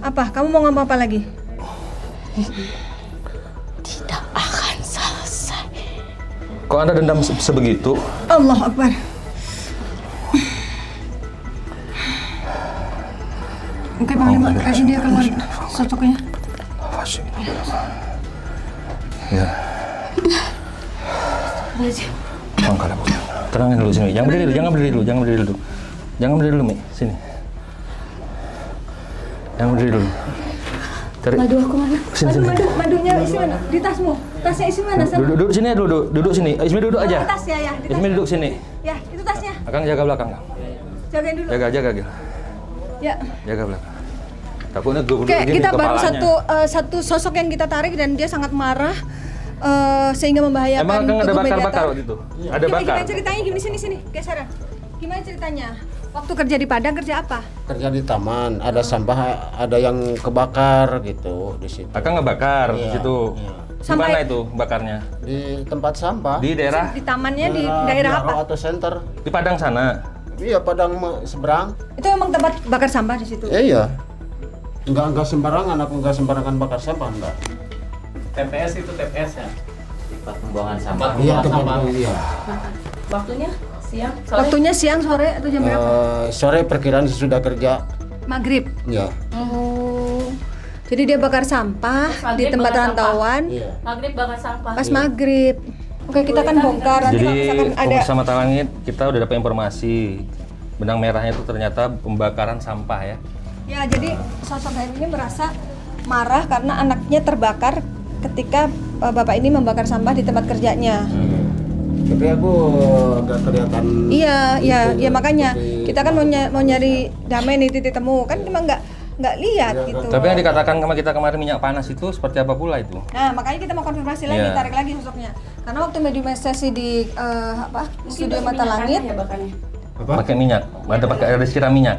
Apa? Kamu mau ngomong apa lagi? Tidak akan selesai. Kok Anda dendam sebegitu? Allah Akbar. Oke, Panglima, kasih dia keluar sosoknya. Ya. Angkat aku. Tenangin dulu sini. Jangan berdiri dulu, Mi. Sini. Jangan berdiri dulu. Cari. Madu aku mana? Sini. Madunya isi mana? Di tasmu. Tasnya isi mana? Sana. Duduk sini dulu, duduk sini. Ismi duduk aja. Tas ya, di tas. Ismi duduk sini. Ya, itu tasnya. Akang jaga belakang. Jagain dulu. Jaga, Gil. Ya. Jaga belakang. Takutnya gue Oke, gini kita baru kepalanya. satu sosok yang kita tarik dan dia sangat marah sehingga membahayakan Emang Akang ada tubuh bakar-bakar Mediator. waktu itu? Ada bakar? Gimana ceritanya? Gini sini, geseran. Gimana ceritanya? Waktu kerja di Padang kerja apa? Kerja di taman, ada sampah, ada yang kebakar gitu di situ. Akang ngebakar di Iya, situ. iya. Di Sampai- mana itu bakarnya? Di tempat sampah. Di daerah Di tamannya di daerah Biaro apa? atau center. di Padang sana. Iya, Padang seberang. Itu memang tempat bakar sampah di situ. Iya. Enggak sembarangan, aku enggak sembarangan bakar sampah, enggak. TPS itu TPS ya? Tempat pembuangan sampah. Iya, tempat iya. Waktunya siang, sore atau jam berapa? Sore perkiraan sudah kerja. Maghrib. Ya. Oh. Jadi dia bakar sampah di tempat rantauan Maghrib bakar sampah. pas maghrib. Oke, kita kan bongkar. Nanti kalau Jadi misalkan ada pemirsa Mata Langit, kita udah dapat informasi benang merahnya itu ternyata pembakaran sampah ya. ya, jadi sosok gaib ini merasa marah karena anaknya terbakar ketika bapak ini membakar sampah di tempat kerjanya. Tapi aku gak kelihatan. Iya, makanya kita kan mau nyari damai nih, titik temu kan memang nggak lihat gitu. Tapi yang dikatakan sama kita kemarin minyak panas itu seperti apa pula itu? Nah, makanya kita mau konfirmasi lagi, Iya. tarik lagi sosoknya. Karena waktu medium sesi di studio Mata Langit, Pakai minyak, ada siram minyak.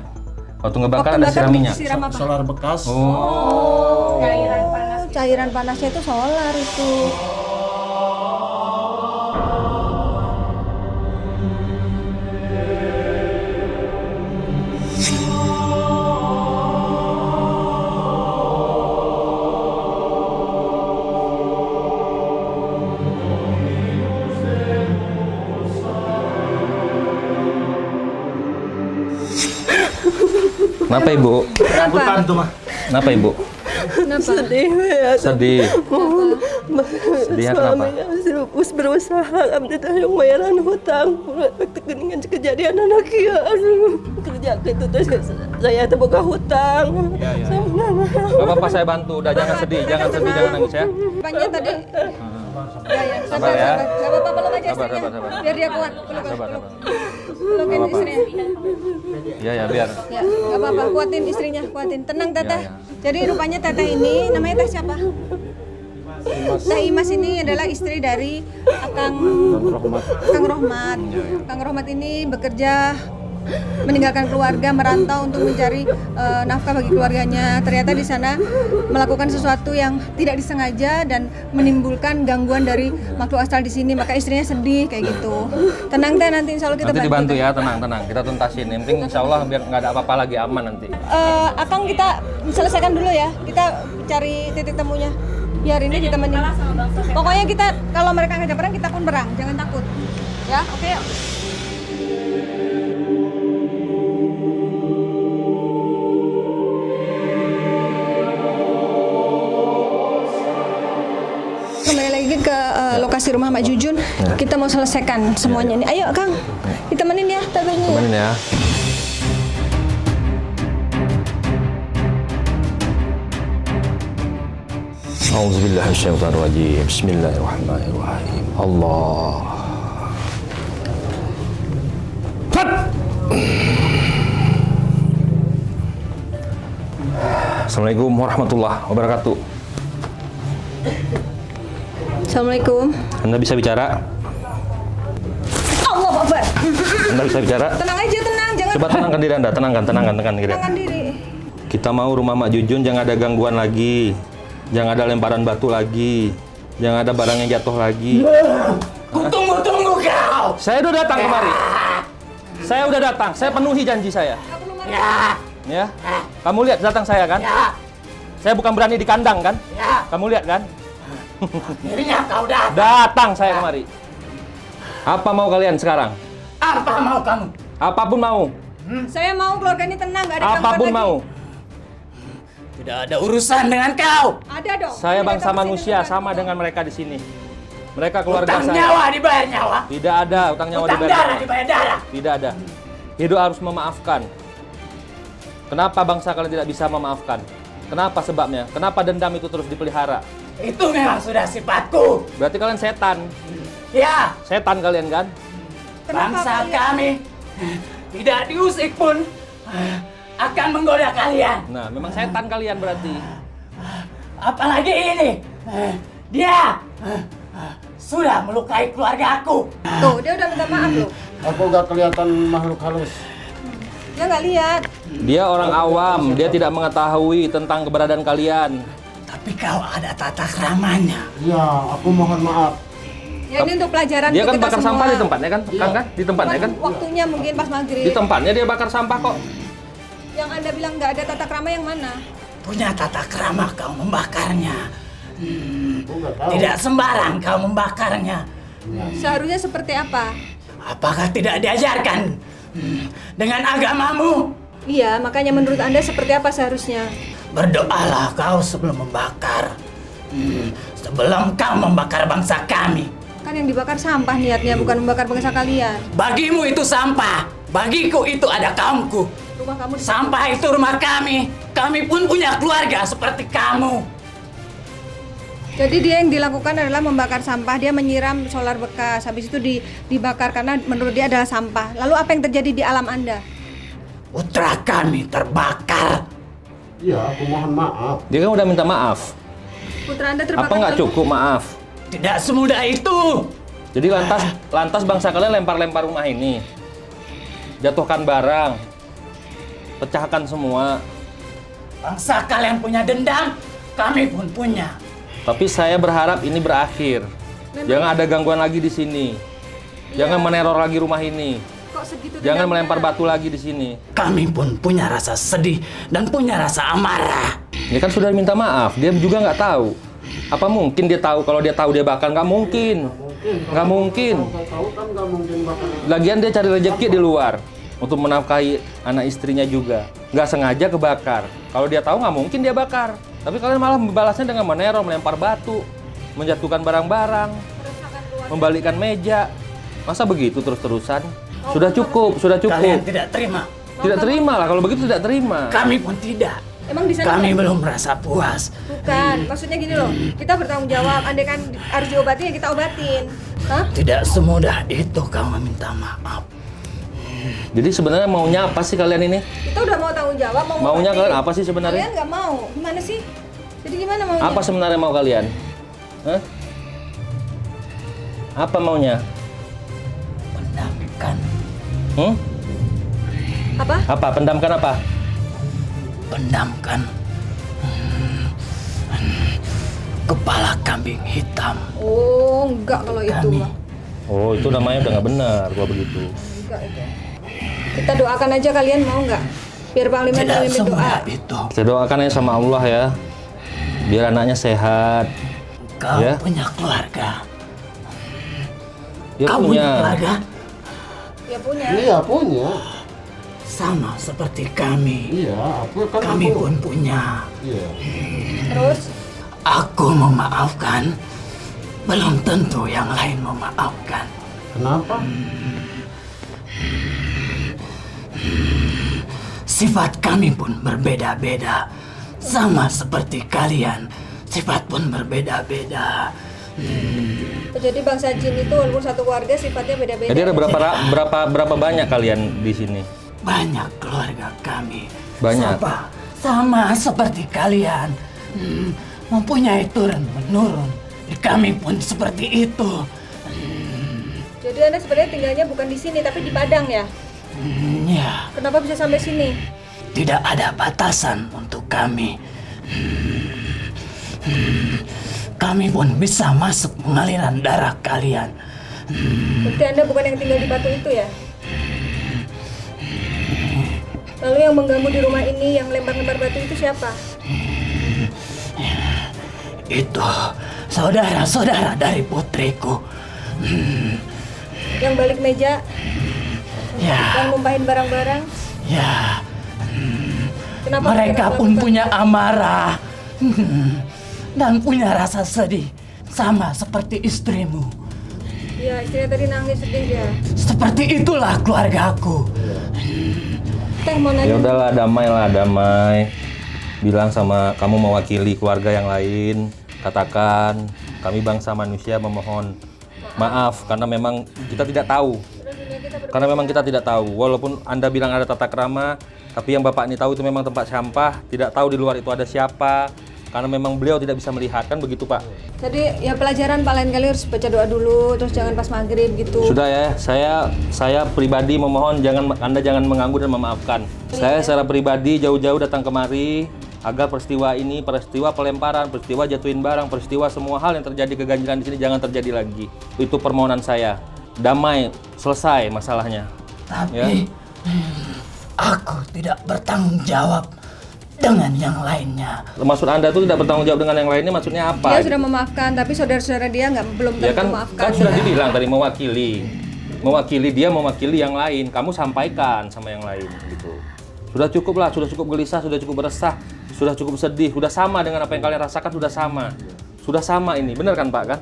Waktu ngebakar waktu ada bakar siram minyak. disiram apa? Solar bekas. Oh. Cairan panasnya itu solar itu. Kenapa Ibu? Kenapa Ibu? Kenapa? Sedih. Sedihnya kenapa? Terus berusaha alhamdulillah yang bayaran hutang dengan kejadian anak ya kerja gitu terus saya terbuka hutang. Gak apa-apa, saya bantu. Udah jangan sedih, jangan nangis ya. Apanya tadi? Sabar ya. Gak apa-apa, peluk aja Sabar, istrinya. sabar. Biar dia kuat. Sabar. Pelukin istrinya. Iya biar. Ya, gak apa-apa, kuatin istrinya, kuatin. Tenang Teteh. Ya. Jadi rupanya Teteh ini, namanya Teh siapa? Teh Imas ini adalah istri dari Kang Rohmat. Kang Rohmat ini bekerja meninggalkan keluarga, merantau untuk mencari nafkah bagi keluarganya. Ternyata di sana melakukan sesuatu yang tidak disengaja dan menimbulkan gangguan dari makhluk astral di sini. Maka istrinya sedih kayak gitu. Tenang Teh, nanti insya Allah kita Nanti dibantu ya, tenang. Kita tuntasin. Yang penting insya Allah biar nggak ada apa-apa lagi, aman nanti. Akang kita selesaikan dulu ya. Kita cari titik temunya. Biar ini ditemenin. Pokoknya kita kalau mereka ngajak perang kita pun berang, jangan takut. Ya, oke yuk. Kembali lagi ke lokasi rumah Mak Jujun. Kita mau selesaikan semuanya nih. Ayo Kang, ditemenin ya tabirnya. Temenin ya. Auzubillahiminasyaitonirrajim. Bismillahirrahmanirrahim. Allah. Assalamualaikum warahmatullahi wabarakatuh. Assalamualaikum. Anda bisa bicara? Allah Akbar. Anda bisa bicara? Tenang aja, tenang. Jangan Coba tenangkan diri Anda, tenangkan diri. tenangkan diri. Kita mau rumah Mak Jujun jangan ada gangguan lagi. Jangan ada lemparan batu lagi. Jangan ada barang yang jatuh lagi. Tunggu kau. Saya udah datang kemari. Saya udah datang. Saya penuhi janji saya. Ya. Kamu lihat datang saya kan? Saya bukan berani di kandang kan? Kamu lihat kan? Akhirnya kau datang. Datang saya kemari. Apa mau kalian sekarang? Apa mau kamu? Apapun mau. Saya mau keluarga ini tenang, nggak ada gangguan Apapun lagi. mau. Tidak ada urusan dengan kau. Ada dong. Saya Ini bangsa datang ke sini manusia dengan sama dengan mereka di sini. Mereka keluarga Utang saya. nyawa dibayar nyawa. Tidak ada utang nyawa Utang dibayar. darah dibayar darah. Tidak ada. Hidup harus memaafkan. Kenapa bangsa kalian tidak bisa memaafkan? Kenapa sebabnya? Kenapa dendam itu terus dipelihara? Itu memang sudah sifatku. Berarti kalian setan. Ya, Setan kalian kan? bangsa kami tidak diusik pun akan menggoda kalian. Nah, memang setan kalian berarti. Apalagi ini. Dia sudah melukai keluargaku. Tuh, dia udah minta maaf loh. Aku gak kelihatan makhluk halus. Dia nggak lihat. Dia orang awam, dia tidak mengetahui tentang keberadaan kalian. Tapi kau ada tata keramanya. Iya, aku mohon maaf. Ya ini untuk pelajaran Dia untuk kan kita bakar semua. sampah di tempatnya kan? Kang kan? Di tempatnya kan? Waktunya mungkin pas maghrib. Di tempatnya dia bakar sampah kok. Yang Anda bilang nggak ada tata krama yang mana? Punya tata krama kau membakarnya. Aku nggak tahu. Tidak sembarang kau membakarnya. Seharusnya seperti apa? Apakah tidak diajarkan dengan agamamu? Iya, makanya menurut Anda seperti apa seharusnya? Berdoalah kau sebelum membakar. Sebelum kau membakar bangsa kami. Kan yang dibakar sampah niatnya, bukan membakar bangsa kalian. Bagimu itu sampah. Bagiku itu ada kaumku. Rumah kamu di Sampah itu rumah kami. Kami pun punya keluarga seperti kamu. Jadi dia yang dilakukan adalah membakar sampah, dia menyiram solar bekas, habis itu dibakar karena menurut dia adalah sampah. Lalu apa yang terjadi di alam Anda? Putra kami terbakar. Iya, aku mohon maaf. Dia kan udah minta maaf. Putra Anda terbakar. Apa nggak lalu- cukup maaf? Tidak semudah itu. Jadi lantas bangsa kalian lempar-lempar rumah ini, jatuhkan barang, pecahkan semua. Bangsa kalian punya dendam, kami pun punya. Tapi saya berharap ini berakhir. Jangan ada gangguan lagi di sini. Jangan meneror lagi rumah ini. Kok segitu Jangan dendamnya? melempar batu lagi di sini. Kami pun punya rasa sedih dan punya rasa amarah. Dia kan sudah minta maaf. Dia juga nggak tahu. Apa mungkin dia tahu? Kalau dia tahu dia bakar, nggak mungkin. Nggak mungkin. Tahu kan nggak mungkin bakal. Lagian dia cari rezeki di luar untuk menafkahi anak istrinya juga. Nggak sengaja kebakar. Kalau dia tahu nggak mungkin dia bakar. Tapi kalian malah membalasnya dengan meneror, melempar batu, menjatuhkan barang-barang, membalikkan meja. Masa begitu terus-terusan? Sudah cukup, sudah cukup. Kalian tidak terima. Tidak terima lah, kalau begitu tidak terima. Kami pun tidak. Emang di sana Kami belum merasa puas. bukan, maksudnya gini loh, kita bertanggung jawab, andai kan harus diobatin ya kita obatin. Hah? Tidak semudah itu kau meminta maaf. Jadi sebenarnya maunya apa sih kalian ini? Kita udah mau tanggung jawab, mau Maunya ngobatin. kalian apa sih sebenarnya? Kalian nggak mau, gimana sih? Jadi gimana maunya? Apa sebenarnya mau kalian? Hah? Apa maunya? Pendamkan. Hmm? Apa? Apa? Pendamkan apa? Pendamkan. Kepala kambing hitam. Oh, enggak kalau itu. Kami. Bang. Oh, itu namanya udah nggak benar kalau begitu. Enggak itu. Kita doakan aja, kalian mau nggak? Biar Panglima Tidak mimpin doa. semudah itu. Saya doakan aja sama Allah ya. Biar anaknya sehat. Kau Ya. punya keluarga. Dia Kau punya keluarga Ya punya. Iya punya. sama seperti kami. Iya, aku kan Kami aku. pun punya. Iya. Terus Aku memaafkan, belum tentu yang lain memaafkan. Kenapa? Sifat kami pun berbeda-beda. Sama seperti kalian, sifat pun berbeda-beda. jadi bangsa jin itu walaupun satu keluarga sifatnya beda-beda. Jadi ada berapa banyak kalian di sini? Banyak keluarga kami. Banyak. Sama seperti kalian. Mempunyai turun-menurun. Kami pun seperti itu. Jadi Anda sebenarnya tinggalnya bukan di sini tapi di Padang ya? Ya, Kenapa bisa sampai sini? tidak ada batasan untuk kami. Kami pun bisa masuk pengaliran darah kalian. Berarti Anda bukan yang tinggal di batu itu ya? Lalu yang mengganggu di rumah ini, yang lempar-lempar batu itu siapa? Itu saudara-saudara dari putriku. Yang balik meja, Ya, yang numpahin barang-barang. ya. Kenapa Mereka mereka pun melakukan punya itu? amarah dan punya rasa sedih, sama seperti istrimu. Iya, istrinya tadi nangis sedih dia. Seperti itulah keluargaku. Teh mau Ya nanya. udahlah, damai. Bilang sama kamu mewakili keluarga yang lain, katakan kami bangsa manusia memohon maaf karena memang kita tidak tahu. Karena memang kita tidak tahu. Walaupun Anda bilang ada tata krama, tapi yang Bapak ini tahu itu memang tempat sampah, tidak tahu di luar itu ada siapa. Karena memang beliau tidak bisa melihat, kan begitu Pak? Jadi ya pelajaran Pak, lain kali harus baca doa dulu, terus jangan pas maghrib gitu. Sudah ya, saya pribadi memohon Anda jangan mengganggu dan memaafkan. Saya secara pribadi jauh-jauh datang kemari agar peristiwa ini, peristiwa pelemparan, peristiwa jatuhin barang, peristiwa semua hal yang terjadi keganjilan di sini jangan terjadi lagi. Itu permohonan saya. Damai, selesai masalahnya. Tapi aku tidak bertanggung jawab dengan yang lainnya. Maksud Anda itu tidak bertanggung jawab dengan yang lainnya maksudnya apa? Dia sudah memaafkan, tapi saudara-saudara dia belum Ya tentu kan, memaafkan. kan sudah dibilang tadi mewakili dia mewakili yang lain. Kamu sampaikan sama yang lain gitu. Sudah cukup lah, sudah cukup gelisah, sudah cukup resah, sudah cukup sedih, sudah sama dengan apa yang kalian rasakan, sudah sama. Sudah sama ini, benar kan Pak kan?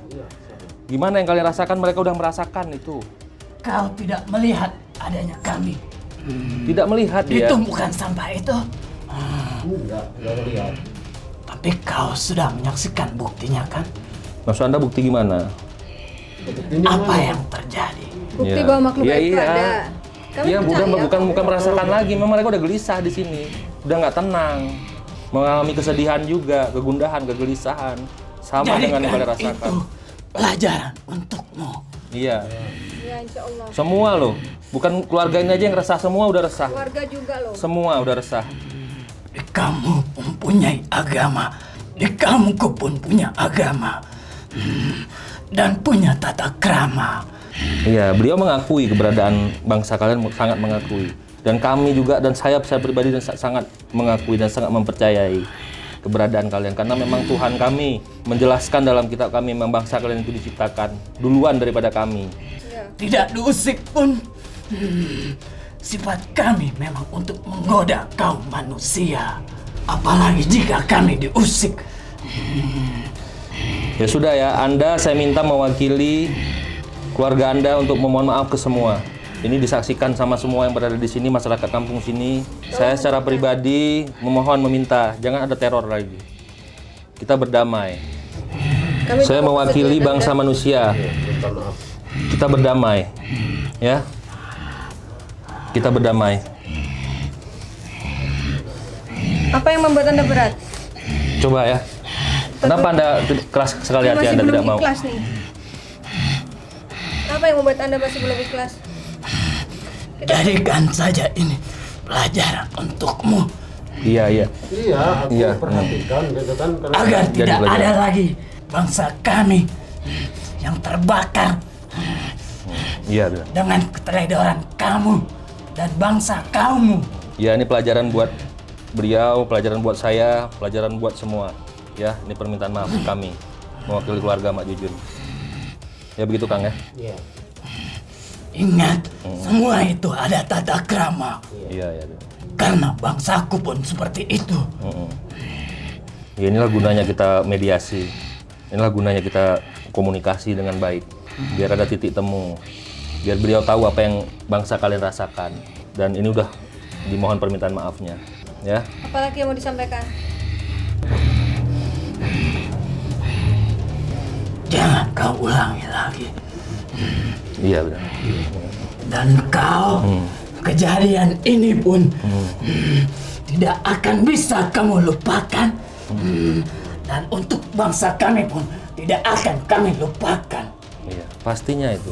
Gimana yang kalian rasakan, mereka udah merasakan itu. Kau tidak melihat adanya kami. Tidak melihat dia. Ditumpukan sampah itu. Enggak lihat. Tapi kau sudah menyaksikan buktinya kan? Maksud Anda bukti gimana? Apa yang terjadi? Bukti Iya. bahwa makhluk Iya, gaib itu iya. ada. Kami Iya, percaya. bukan merasakan lagi. Memang mereka udah gelisah di sini, udah nggak tenang, mengalami kesedihan juga, kegundahan, kegelisahan, sama dengan yang kalian rasakan. Itu pelajaran untukmu. Iya, Ya, insya Allah. semua loh, bukan keluarga ini aja yang resah, semua udah resah, Keluarga juga loh. semua udah resah. Di kamu mempunyai agama, di kamuku pun punya agama, dan punya tata krama. Iya, beliau mengakui keberadaan bangsa kalian, sangat mengakui. Dan kami juga, dan saya pribadi dan sangat mengakui dan sangat mempercayai keberadaan kalian. Karena memang Tuhan kami menjelaskan dalam kitab kami, memang bangsa kalian itu diciptakan duluan daripada kami. Tidak diusik pun, sifat kami memang untuk menggoda kaum manusia. Apalagi jika kami diusik. Ya sudah ya, Anda saya minta mewakili keluarga Anda untuk memohon maaf ke semua. Ini disaksikan sama semua yang berada di sini, masyarakat kampung sini. Saya secara pribadi memohon, meminta, jangan ada teror lagi. Kita berdamai. Saya mewakili bangsa manusia. Kita berdamai. Ya. Kita berdamai. Apa yang membuat Anda berat? Coba ya. Kenapa Anda keras sekali hati Masih Anda belum tidak mau? ikhlas nih. Apa yang membuat Anda masih belum ikhlas? Jadikan saja ini pelajaran untukmu. Iya. Iya, aku Iya. perhatikan gitu kan. karena- Agar Jadi tidak pelajaran. ada lagi bangsa kami yang terbakar Iya, benar. dengan keteledoran kamu dan bangsa kaummu. Ya, ini pelajaran buat beliau, pelajaran buat saya, pelajaran buat semua. Ya, ini permintaan maaf kami mewakili keluarga Mak Jujun. Ya begitu Kang ya. Iya. Ingat, semua itu ada tata krama. Iya. Karena bangsaku pun seperti itu. Ya inilah gunanya kita mediasi. Inilah gunanya kita komunikasi dengan baik. Biar ada titik temu. Biar beliau tahu apa yang bangsa kalian rasakan. Dan ini udah dimohon permintaan maafnya. Ya. Apalagi yang mau disampaikan? Jangan kau ulangi lagi. Iya benar. Dan kau, kejadian ini pun tidak akan bisa kamu lupakan. Dan untuk bangsa kami pun tidak akan kami lupakan. Iya, pastinya itu.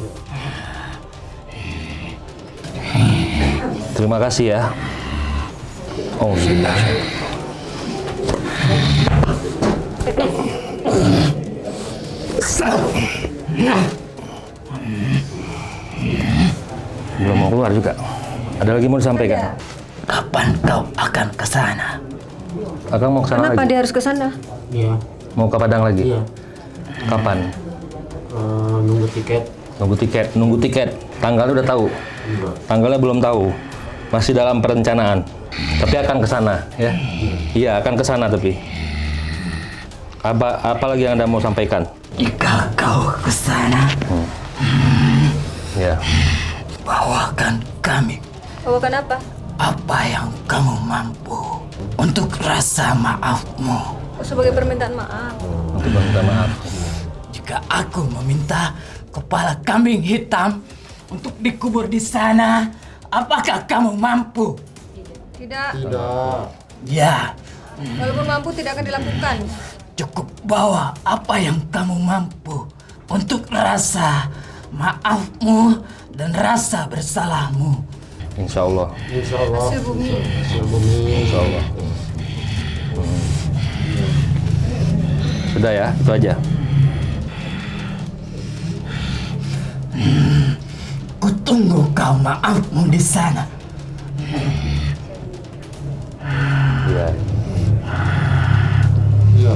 Terima kasih ya. Oh, sudah. Belum mau keluar juga. Ada lagi mau disampaikan? Kapan kau akan ke sana? Akang mau ke sana Kenapa lagi? dia harus ke sana? Iya. Mau ke Padang lagi? Iya. Kapan? Nunggu tiket. Nunggu tiket. Tanggalnya udah tahu? Tanggalnya belum tahu. Masih dalam perencanaan. Tapi akan ke sana, ya? Iya, akan ke sana tapi. Apa lagi yang Anda mau sampaikan? Jika kau ke sana, Ya. bawakan kami Bawakan apa? apa yang kamu mampu untuk rasa maafmu. Sebagai permintaan maaf. Untuk minta maaf. Jika aku meminta kepala kambing hitam untuk dikubur di sana, apakah kamu mampu? Tidak. Tidak. Ya, Walaupun mampu tidak akan dilakukan. cukup bawa apa yang kamu mampu untuk rasa maafmu dan rasa bersalahmu. Insya Allah. Insya Allah. Hasil bumi. Hasil bumi. Insya Allah. Sudah ya, itu aja. Kutunggu kau maafmu di sana. Iya. Iya.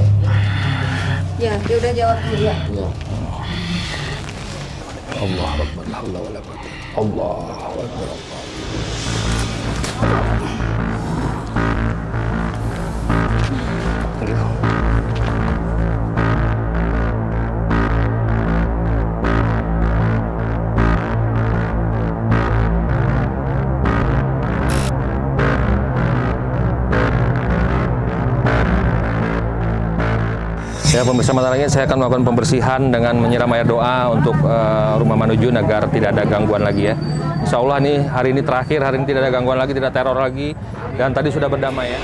Ya, dia udah jawab dulu ya. Iya. Allah Akbar. Allah Akbar. Allah Akbar. Ya, pemirsa Mata Langit, saya akan melakukan pembersihan dengan menyiram air doa untuk rumah Manujun agar tidak ada gangguan lagi ya. Insya Allah nih hari ini terakhir, hari ini tidak ada gangguan lagi, tidak teror lagi, dan tadi sudah berdamai ya.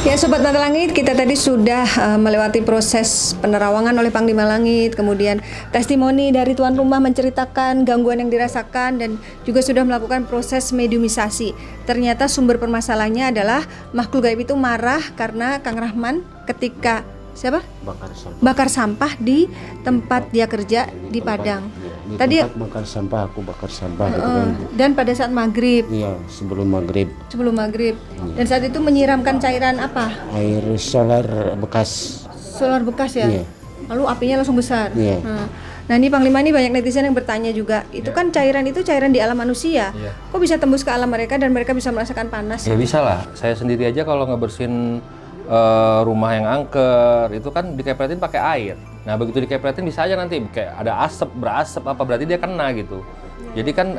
Ya Sobat Mata Langit, kita tadi sudah melewati proses penerawangan oleh Panglima Langit, kemudian testimoni dari tuan rumah menceritakan gangguan yang dirasakan, dan juga sudah melakukan proses mediumisasi. Ternyata sumber permasalahannya adalah makhluk gaib itu marah karena Kang Rahman ketika bakar sampah di tempat dia kerja di Padang. Di Tadi tempat bakar sampah, aku bakar sampah gitu kan. dan pada saat maghrib. Iya, sebelum maghrib. Dan saat itu menyiramkan cairan apa? Air solar bekas. Solar bekas ya. Iya. Lalu apinya langsung besar. Iya. Nah ini Panglima, ini banyak netizen yang bertanya juga. Itu kan cairan di alam manusia. Kok bisa tembus ke alam mereka dan mereka bisa merasakan panas? Ya bisa lah. Saya sendiri aja kalau ngebersihin rumah yang angker itu kan dikepretin pakai air. Nah begitu dikepretin bisa aja nanti kayak ada berasap apa, berarti dia kena gitu. Jadi kan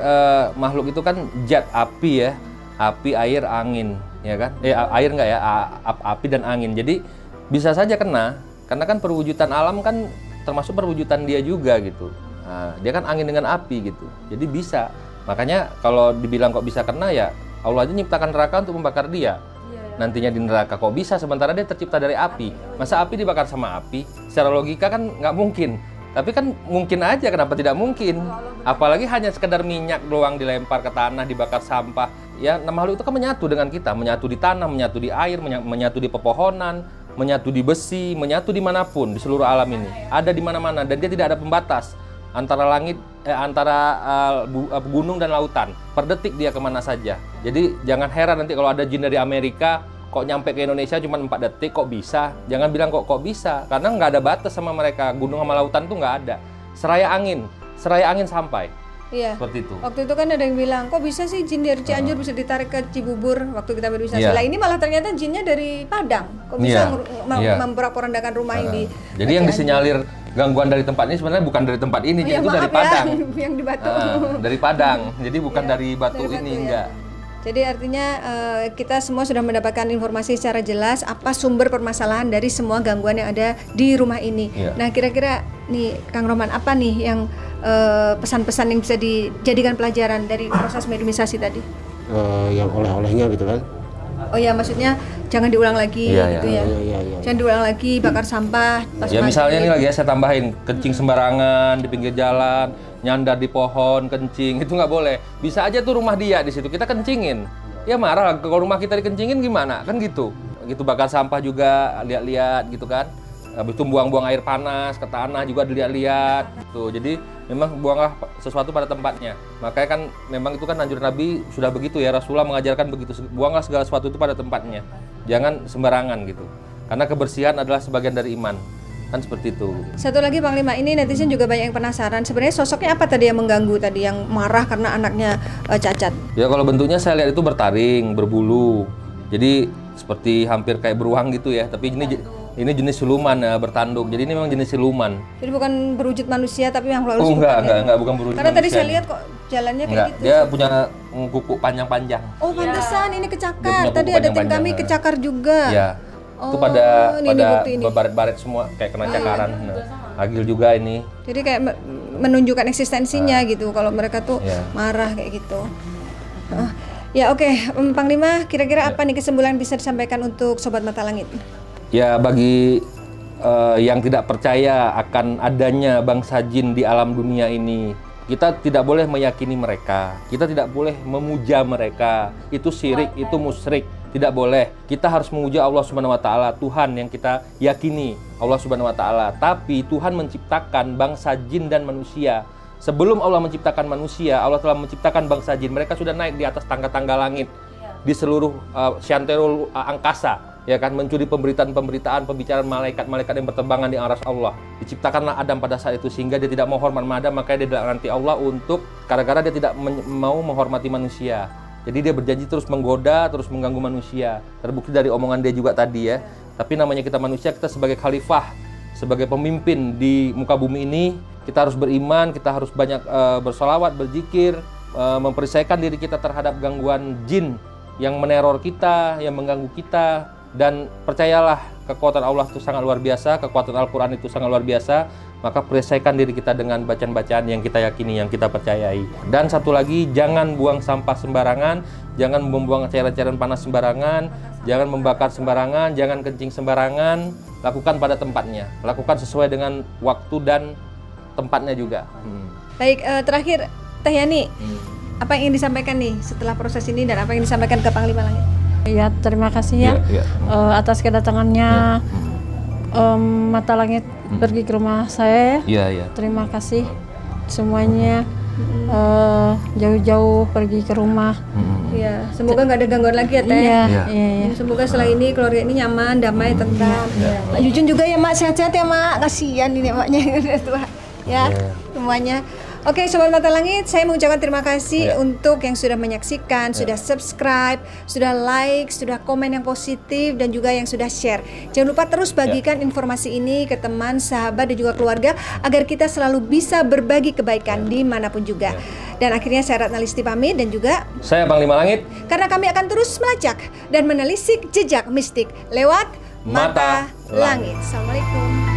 makhluk itu kan zat api ya, api, air, angin, ya kan? Air enggak ya, api dan angin. Jadi bisa saja kena, karena kan perwujudan alam kan termasuk perwujudan dia juga gitu. Nah, dia kan angin dengan api gitu. Jadi bisa. Makanya kalau dibilang kok bisa kena ya Allah aja nyiptakan neraka untuk membakar dia. Nantinya di neraka kok bisa, sementara dia tercipta dari api. Masa api dibakar sama api? Secara logika kan nggak mungkin. Tapi kan mungkin aja, kenapa tidak mungkin? Apalagi hanya sekedar minyak doang dilempar ke tanah, dibakar sampah. Ya, makhluk itu kan menyatu dengan kita, menyatu di tanah, menyatu di air, menyatu di pepohonan, menyatu di besi, menyatu dimanapun di seluruh alam ini. Ada di mana-mana dan dia tidak ada pembatas antara gunung dan lautan. Per detik dia kemana saja. Jadi jangan heran nanti kalau ada jin dari Amerika kok nyampe ke Indonesia cuma 4 detik, kok bisa? Jangan bilang kok bisa, karena nggak ada batas sama mereka. Gunung sama lautan tuh nggak ada. Seraya angin sampai. Iya. Seperti itu. Waktu itu kan ada yang bilang, kok bisa sih jin dari Cianjur bisa ditarik ke Cibubur waktu kita berwisata. Iya. Lah ini malah ternyata jinnya dari Padang. Kok bisa memporak-porandakan rumah yang di Jadi yang disinyalir gangguan dari tempat ini sebenarnya bukan dari tempat ini, itu dari Padang. Yang di Batu. Dari Padang. Jadi bukan dari Batu dari ini, Batu, enggak. Jadi artinya kita semua sudah mendapatkan informasi secara jelas apa sumber permasalahan dari semua gangguan yang ada di rumah ini. Iya. Nah kira-kira nih Kang Roman, apa nih yang pesan-pesan yang bisa dijadikan pelajaran dari proses mediumisasi tadi? Yang oleh-olehnya gitu kan. Oh ya, maksudnya jangan diulang lagi gitu ya. Iya. Jangan diulang lagi bakar sampah pas Ya misalnya maghrib. nih lagi ya saya tambahin, kencing sembarangan di pinggir jalan, nyandar di pohon, kencing, itu nggak boleh. Bisa aja tuh rumah dia di situ kita kencingin. Ya marah lah, kalau rumah kita dikencingin gimana? Kan gitu. Gitu bakar sampah juga lihat-lihat gitu kan. Habis itu buang-buang air panas ke tanah juga dilihat-lihat. Tuh, jadi memang buanglah sesuatu pada tempatnya. Makanya kan memang itu kan anjuran Nabi sudah begitu ya, Rasulullah mengajarkan begitu. Buanglah segala sesuatu itu pada tempatnya. Jangan sembarangan gitu. Karena kebersihan adalah sebagian dari iman. Kan seperti itu. Satu lagi Panglima, ini netizen juga banyak yang penasaran. Sebenarnya sosoknya apa tadi yang mengganggu tadi, yang marah karena anaknya cacat? Ya kalau bentuknya saya lihat itu bertaring, berbulu. Jadi seperti hampir kayak beruang gitu ya. Tapi ini jenis siluman ya, bertanduk. Jadi ini memang jenis siluman. Jadi bukan berwujud manusia tapi yang halus. Enggak, bukan berwujud Karena tadi manusia. saya lihat kok jalannya kayak Enggak, gitu. dia punya kuku panjang-panjang. Oh, pantesan ini Dia kecakar. punya Tadi kuku ada tim panjang-panjang, kami ya. kecakar juga. Ya. Oh, Itu pada ini bukti ini. baret-baret semua kayak kena cakaran. Nah, Agil juga ini. Jadi kayak menunjukkan eksistensinya gitu kalau mereka tuh Iya. marah kayak gitu. Ya oke, Panglima, kira-kira apa nih kesimpulan bisa disampaikan untuk Sobat Mata Langit? Ya bagi yang tidak percaya akan adanya bangsa jin di alam dunia ini, kita tidak boleh meyakini mereka, kita tidak boleh memuja mereka. Itu syirik, itu musyrik, Tidak boleh. Kita harus memuji Allah Subhanahu wa taala, Tuhan yang kita yakini, Allah Subhanahu wa taala. Tapi Tuhan menciptakan bangsa jin dan manusia. Sebelum Allah menciptakan manusia, Allah telah menciptakan bangsa jin. Mereka sudah naik di atas tangga-tangga langit di seluruh syantero angkasa. Ya kan, mencuri pemberitaan-pemberitaan, pembicaraan malaikat-malaikat yang berterbangan di aras Allah. Diciptakanlah Adam pada saat itu sehingga dia tidak mau hormat Adam, makanya dia dilaknati Allah untuk gara-gara dia tidak mau menghormati manusia. Jadi dia berjanji terus menggoda, terus mengganggu manusia. Terbukti dari omongan dia juga tadi ya. Tapi namanya kita manusia, kita sebagai khalifah, sebagai pemimpin di muka bumi ini, kita harus beriman, kita harus banyak bersolawat, berzikir, memperisaikan diri kita terhadap gangguan jin yang meneror kita, yang mengganggu kita. Dan percayalah, kekuatan Allah itu sangat luar biasa, kekuatan Al-Quran itu sangat luar biasa. Maka perisaikan diri kita dengan bacaan-bacaan yang kita yakini, yang kita percayai. Dan satu lagi, jangan buang sampah sembarangan, jangan membuang cairan-cairan panas sembarangan, jangan membakar sembarangan, jangan kencing sembarangan. Lakukan pada tempatnya, lakukan sesuai dengan waktu dan tempatnya juga. Baik, terakhir Teh Yani, apa yang ingin disampaikan nih setelah proses ini dan apa yang disampaikan ke Panglima Langit? Ya, terima kasih ya, atas kedatangannya Mata Langit pergi ke rumah saya. Terima kasih semuanya, jauh-jauh pergi ke rumah. Ya, semoga nggak ada gangguan lagi ya Teh. Iya. Semoga setelah ini keluarga ini nyaman, damai, tentram. Mak Jujun juga ya Mak, sehat-sehat ya Mak. Kasihan ini maknya yang udah tua. Ya, semuanya. Oke, Sobat Mata Langit, saya mengucapkan terima kasih untuk yang sudah menyaksikan, sudah subscribe, sudah like, sudah komen yang positif, dan juga yang sudah share. Jangan lupa terus bagikan informasi ini ke teman, sahabat, dan juga keluarga, agar kita selalu bisa berbagi kebaikan dimanapun juga. Dan akhirnya saya Ratna Listi pamit, dan juga Saya Panglima Langit. karena kami akan terus melacak dan menelisik jejak mistik lewat Mata Langit. Assalamualaikum.